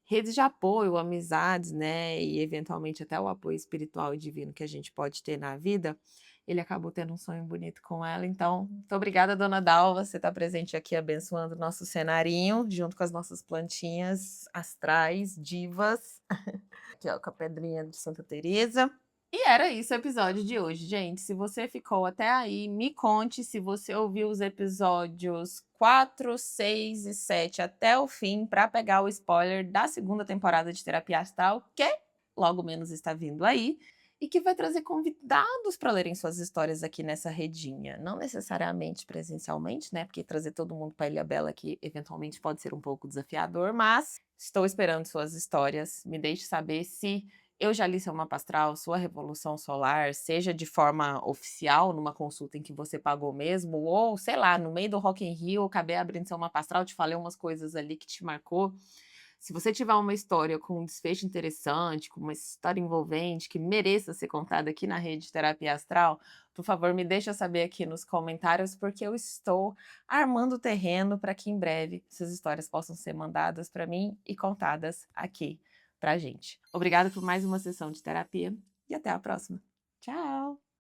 redes de apoio, amizades, né, e eventualmente até o apoio espiritual e divino que a gente pode ter na vida, ele acabou tendo um sonho bonito com ela. Então, muito obrigada, dona Dalva, você está presente aqui abençoando o nosso cenarinho, junto com as nossas plantinhas astrais, divas. Aqui, ó, com a pedrinha de Santa Teresa. E era isso o episódio de hoje, gente. Se você ficou até aí, me conte se você ouviu os episódios 4, 6 e 7 até o fim para pegar o spoiler da segunda temporada de Terapia Astral, que logo menos está vindo aí, e que vai trazer convidados para lerem suas histórias aqui nessa redinha. Não necessariamente presencialmente, né? Porque trazer todo mundo para Ilha Bela aqui eventualmente pode ser um pouco desafiador, mas estou esperando suas histórias. Me deixe saber se eu já li seu mapa astral, sua revolução solar, seja de forma oficial, numa consulta em que você pagou mesmo, ou, sei lá, no meio do Rock in Rio, eu acabei abrindo seu mapa astral, te falei umas coisas ali que te marcou. Se você tiver uma história com um desfecho interessante, com uma história envolvente, que mereça ser contada aqui na rede de Terapia Astral, por favor, me deixa saber aqui nos comentários, porque eu estou armando o terreno para que em breve essas histórias possam ser mandadas para mim e contadas aqui pra gente. Obrigada por mais uma sessão de terapia e até a próxima. Tchau!